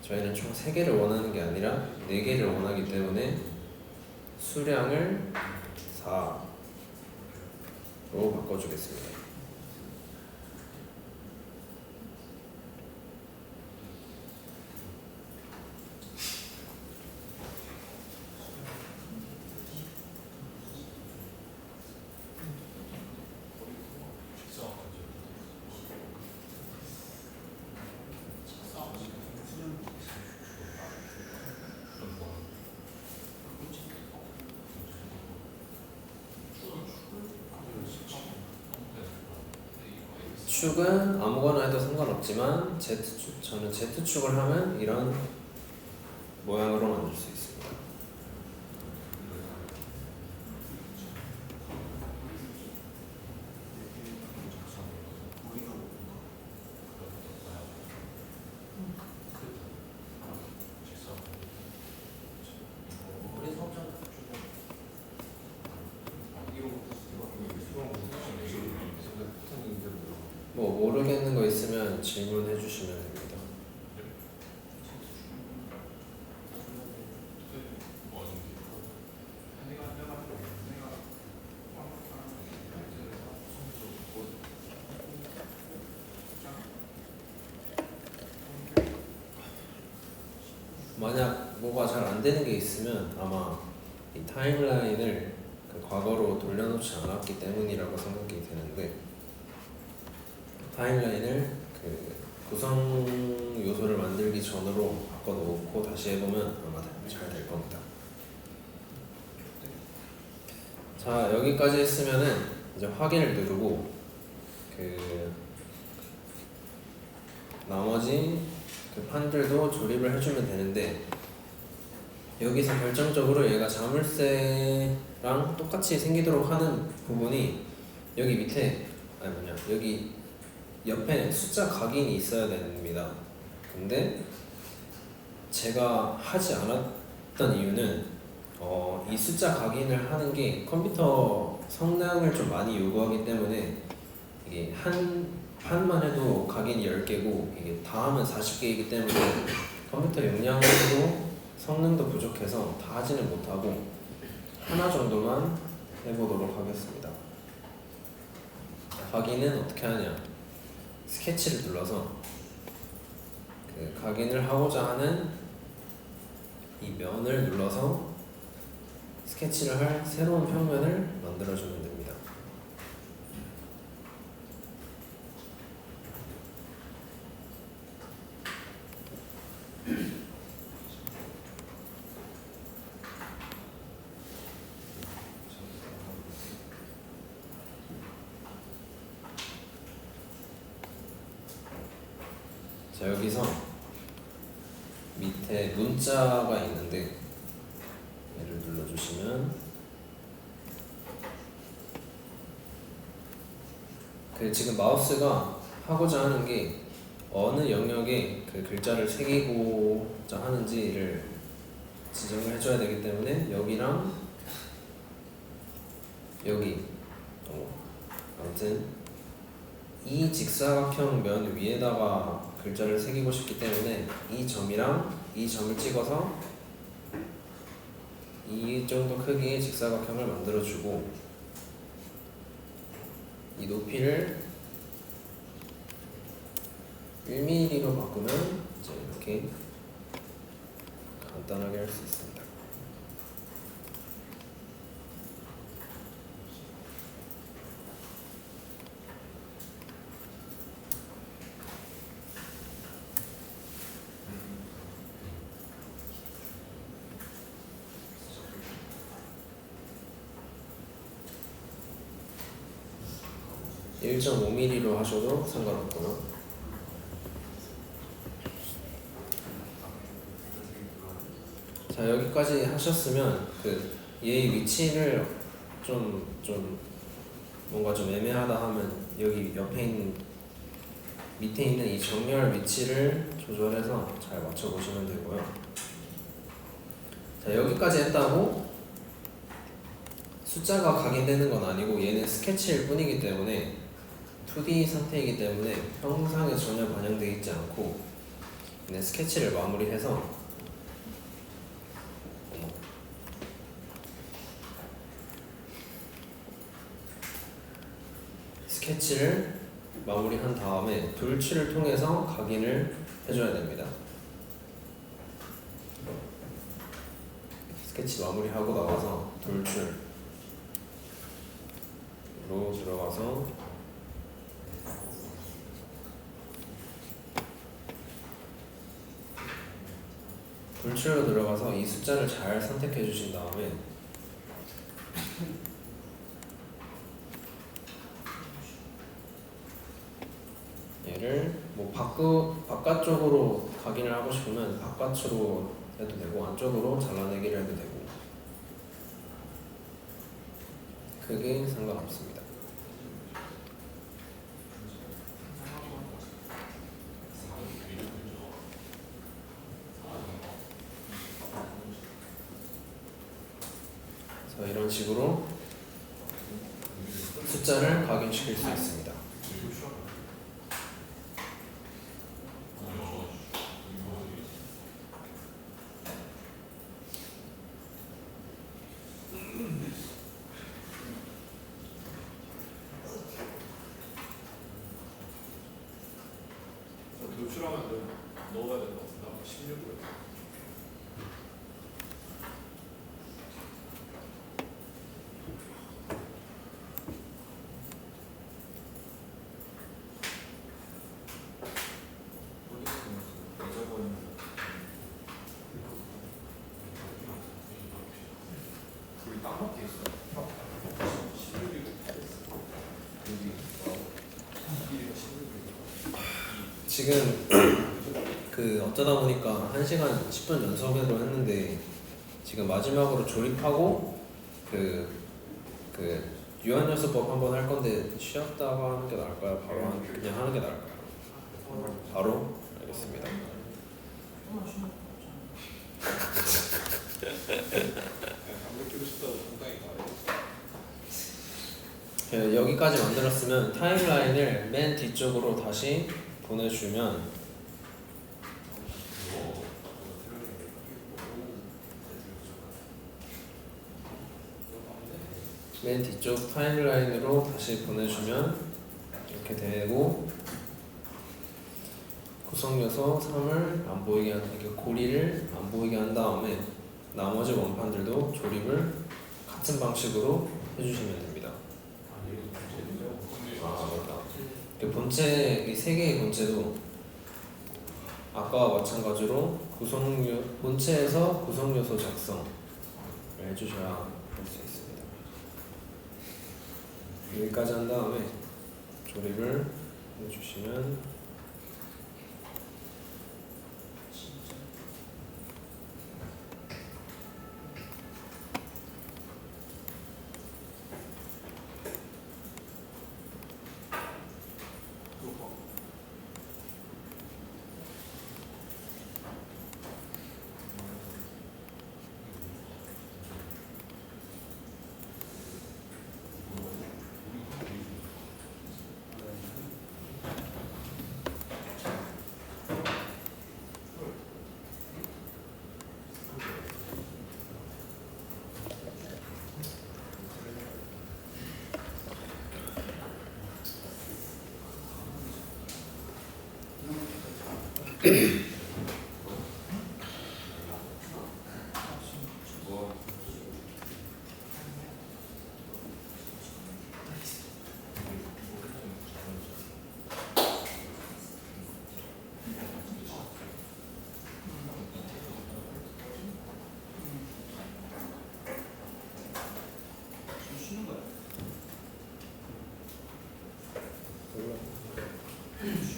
저희는 총 3개를 원하는 게 아니라 4개를 원하기 때문에 수량을 4로 바꿔주겠습니다. 축은 아무거나 해도 상관없지만 저는 Z축을 하면 이런 모양으로 만들 수 있습니다. 뭐 모르겠는 거 있으면 질문해 주시면 됩니다. 만약 뭐가 잘 안 되는 게 있으면 아마 이 타임라인을 그 과거로 돌려놓지 않았기 때문이라고 생각이 되는데, 타임라인을 그 구성 요소를 만들기 전으로 바꿔놓고 다시 해보면 아마 잘 될 겁니다. 자, 여기까지 했으면은 이제 확인을 누르고 그 나머지 그 판들도 조립을 해주면 되는데, 여기서 결정적으로 얘가 자물쇠랑 똑같이 생기도록 하는 부분이 여기 밑에 여기 옆에 숫자 각인이 있어야 됩니다. 근데 제가 하지 않았던 이유는 이 숫자 각인을 하는 게 컴퓨터 성능을 좀 많이 요구하기 때문에 이게 한 판만 해도 각인이 10개고 이게 다 하면 40개이기 때문에 컴퓨터 용량도 성능도 부족해서 다 하지는 못하고 하나 정도만 해보도록 하겠습니다. 각인은 어떻게 하냐, 스케치를 눌러서 그 각인을 하고자 하는 이 면을 눌러서 스케치를 할 새로운 평면을 만들어주면 됩니다. 자, 여기서 밑에 문자가 있는데 얘를 눌러주시면 그 지금 마우스가 하고자 하는 게 어느 영역에 그 글자를 새기고자 하는지를 지정을 해줘야 되기 때문에 여기랑 여기 아무튼 이 직사각형 면 위에다가 글자를 새기고 싶기 때문에 이 점이랑 이 점을 찍어서 이 정도 크기의 직사각형을 만들어주고 이 높이를 1mm로 바꾸면 이제 이렇게 간단하게 할 수 있습니다. (1.5mm로) 하셔도 상관없고요. 자, 여기까지 하셨으면 그 얘의 위치를 좀 뭔가 좀 애매하다 하면 여기 옆에 있는 밑에 있는 이 정렬 위치를 조절해서 잘 맞춰 보시면 되고요. 자, 여기까지 했다고 숫자가 각인되는 건 아니고 얘는 스케치일 뿐이기 때문에 2D 상태이기 때문에 형상에 전혀 반영되어 있지 않고 그냥 스케치를 마무리해서 스케치를 마무리한 다음에 돌출을 통해서 각인을 해줘야 됩니다. 스케치 마무리하고 나와서 돌출로 들어가서 돌출로 들어가서 이 숫자를 잘 선택해 주신 다음에 얘를 뭐 바깥쪽으로 각인을 하고 싶으면 바깥으로 해도 되고 안쪽으로 잘라내기를 해도 되고 크게 상관없습니다. 그래서 이런 식으로 숫자를 각인시킬 수 있습니다. 노출하면 넣어야 될 것 같은데 아까 16으로 우리 딱 맞게 있어. 16이고 지금 그 어쩌다 보니까 1시간 10분 연속으로 했는데 지금 마지막으로 조립하고 그 유한요소법 한번 할 건데 쉬었다가 하는 게 나을까요? 그냥 하는 게 나을까요? 바로? 알겠습니다. 담배 끼고 싶다고 상당히 말해. 여기까지 만들었으면 타임라인을 맨 뒤쪽으로 다시 보내주면 맨 뒤쪽 타임라인으로 다시 보내주면 이렇게 되고 구성요소 3을 안 보이게 한 이렇게 고리를 안 보이게 한 다음에 나머지 원판들도 조립을 같은 방식으로 해주시면 됩니다. 맞다. 본체 이 세 개의 본체도 아까와 마찬가지로 본체에서 구성요소 작성을 해주셔야 할 수 있습니다. 여기까지 한 다음에 조립을 해주시면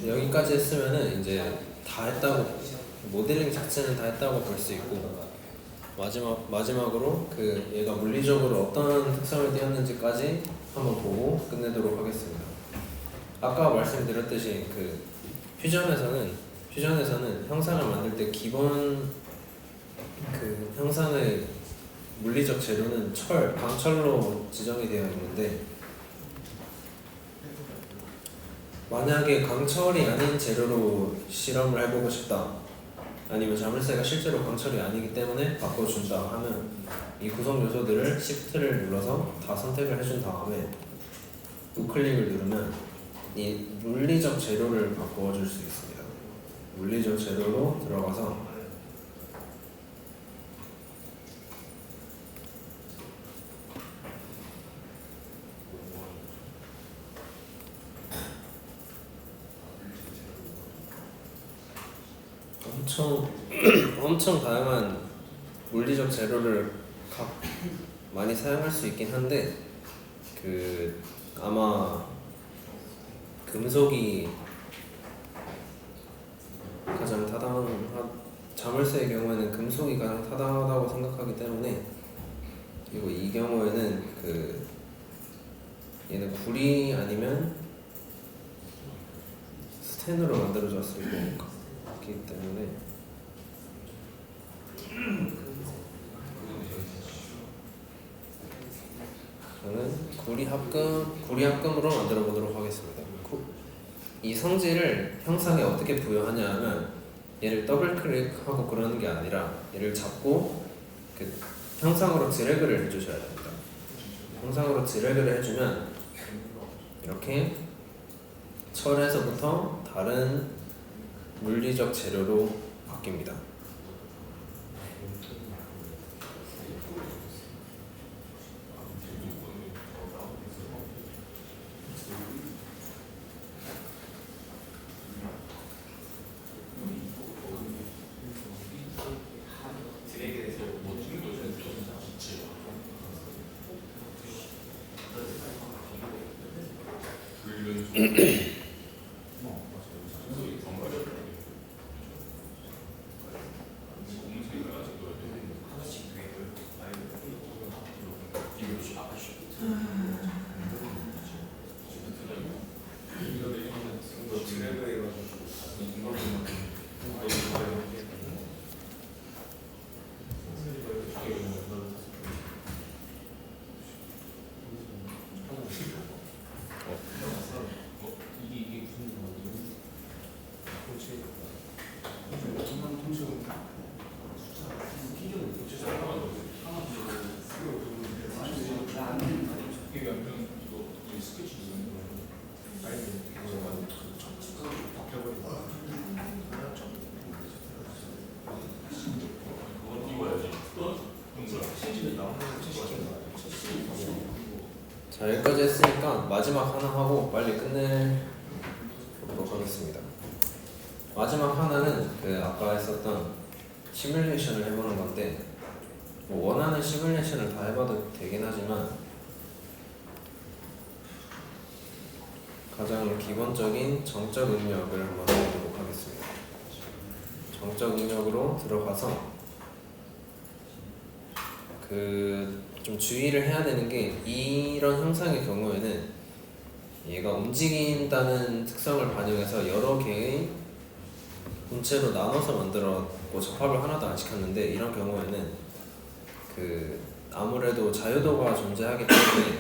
여기까지 했으면은 이제 다 했다고 모델링 자체는 다 했다고 볼 수 있고 마지막으로 그 얘가 물리적으로 어떤 특성을 띄었는지까지 한번 보고 끝내도록 하겠습니다. 아까 말씀드렸듯이 그 퓨전에서는 형상을 만들 때 기본 그 형상의 물리적 재료는 강철로 지정이 되어 있는데 만약에 강철이 아닌 재료로 실험을 해보고 싶다, 아니면 자물쇠가 실제로 강철이 아니기 때문에 바꿔준다 하면 이 구성 요소들을 Shift를 눌러서 다 선택을 해준 다음에 우클릭을 누르면 이 물리적 재료를 바꿔줄 수 있습니다. 물리적 재료로 들어가서 엄청 다양한 물리적 재료를 많이 사용할 수 있긴 한데 아마 금속이 가장 자물쇠의 경우에는 금속이 가장 타당하다고 생각하기 때문에, 그리고 이 경우에는 얘는 구리 아니면 스텐으로 만들어졌을 거기 때문에 저는 구리 합금으로 만들어 보도록 하겠습니다. 이 성질을 형상에 어떻게 부여하냐 하면, 얘를 더블 클릭하고 그러는 게 아니라 얘를 잡고 형상으로 드래그를 해주셔야 됩니다. 형상으로 드래그를 해주면 이렇게 철에서부터 다른 물리적 재료로 바뀝니다. 자, 여기까지 했으니까 마지막 하나 하고 빨리 끝내보도록 하겠습니다. 마지막 하나는 아까 했었던 시뮬레이션을 해보는 건데, 원하는 시뮬레이션을 다 해봐도 되긴 하지만 가장 기본적인 정적 응력을 한번 해보도록 하겠습니다. 정적 응력으로 들어가서 좀 주의를 해야 되는 게, 이런 형상의 경우에는 얘가 움직인다는 특성을 반영해서 여러 개의 본체로 나눠서 만들었고 접합을 하나도 안 시켰는데, 이런 경우에는 아무래도 자유도가 존재하기 때문에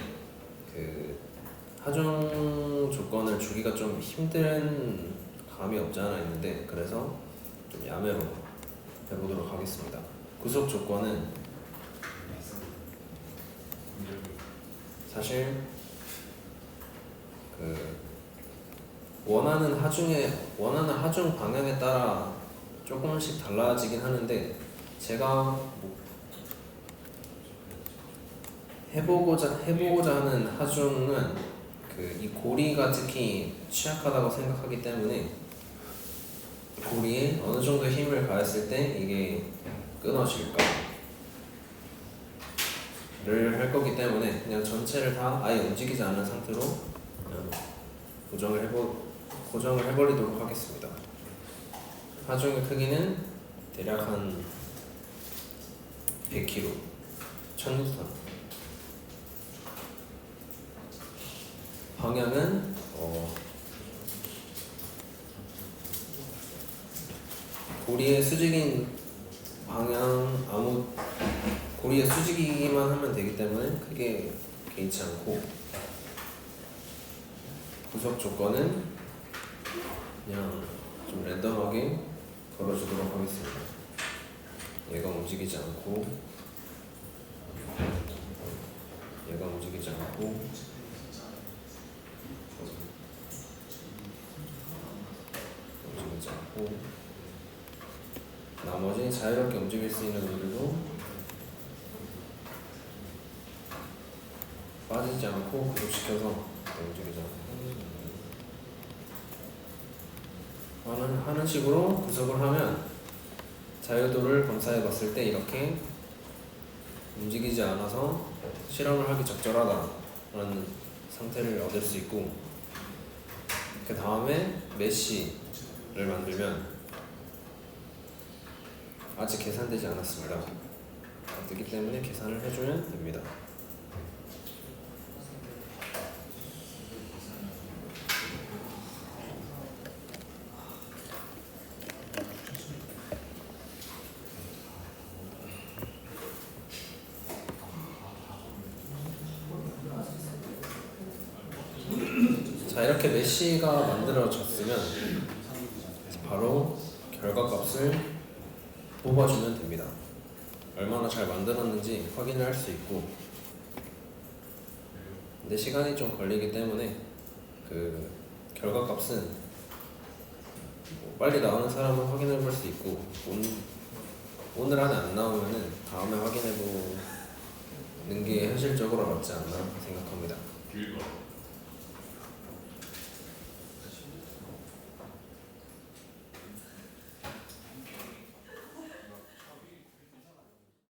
하중 조건을 주기가 좀 힘든 감이 없지 않아 있는데, 그래서 좀 야매로 해보도록 하겠습니다. 구속 조건은 사실 원하는 하중 방향에 따라 조금씩 달라지긴 하는데, 제가 해보고자 하는 하중은 이 고리가 특히 취약하다고 생각하기 때문에, 고리에 어느 정도 힘을 가했을 때 이게 끊어질까 를 할 거기 때문에 그냥 전체를 다 아예 움직이지 않은 상태로 그냥 고정을 해버리도록 하겠습니다. 하중의 크기는 대략 한 100kg, 1000N. 방향은 고리의 수직인 방향, 고리에 수직이기만 하면 되기 때문에 크게 개의치 않고, 구속 조건은 그냥 좀 랜덤하게 걸어주도록 하겠습니다. 얘가 움직이지 않고 얘가 움직이지 않고 움직이지 않고 나머지 자유롭게 움직일 수 있는 애들도 빠지지 않고 구속시켜서 움직이지 않고 하는 식으로 구속을 하면 자유도를 검사해 봤을 때 이렇게 움직이지 않아서 실험을 하기 적절하다라는 상태를 얻을 수 있고, 그 다음에 메쉬를 만들면 아직 계산되지 않았습니다. 안 되기 때문에 계산을 해주면 됩니다. 자, 이렇게 메쉬가 만들어졌으면 바로 결과값을 뽑아주면 됩니다. 얼마나 잘 만들었는지 확인을 할 수 있고, 근데 시간이 좀 걸리기 때문에 그 결과값은 빨리 나오는 사람은 확인해 볼 수 있고, 오늘 안에 안 나오면은 다음에 확인해 보는 게 현실적으로 맞지 않나 생각합니다.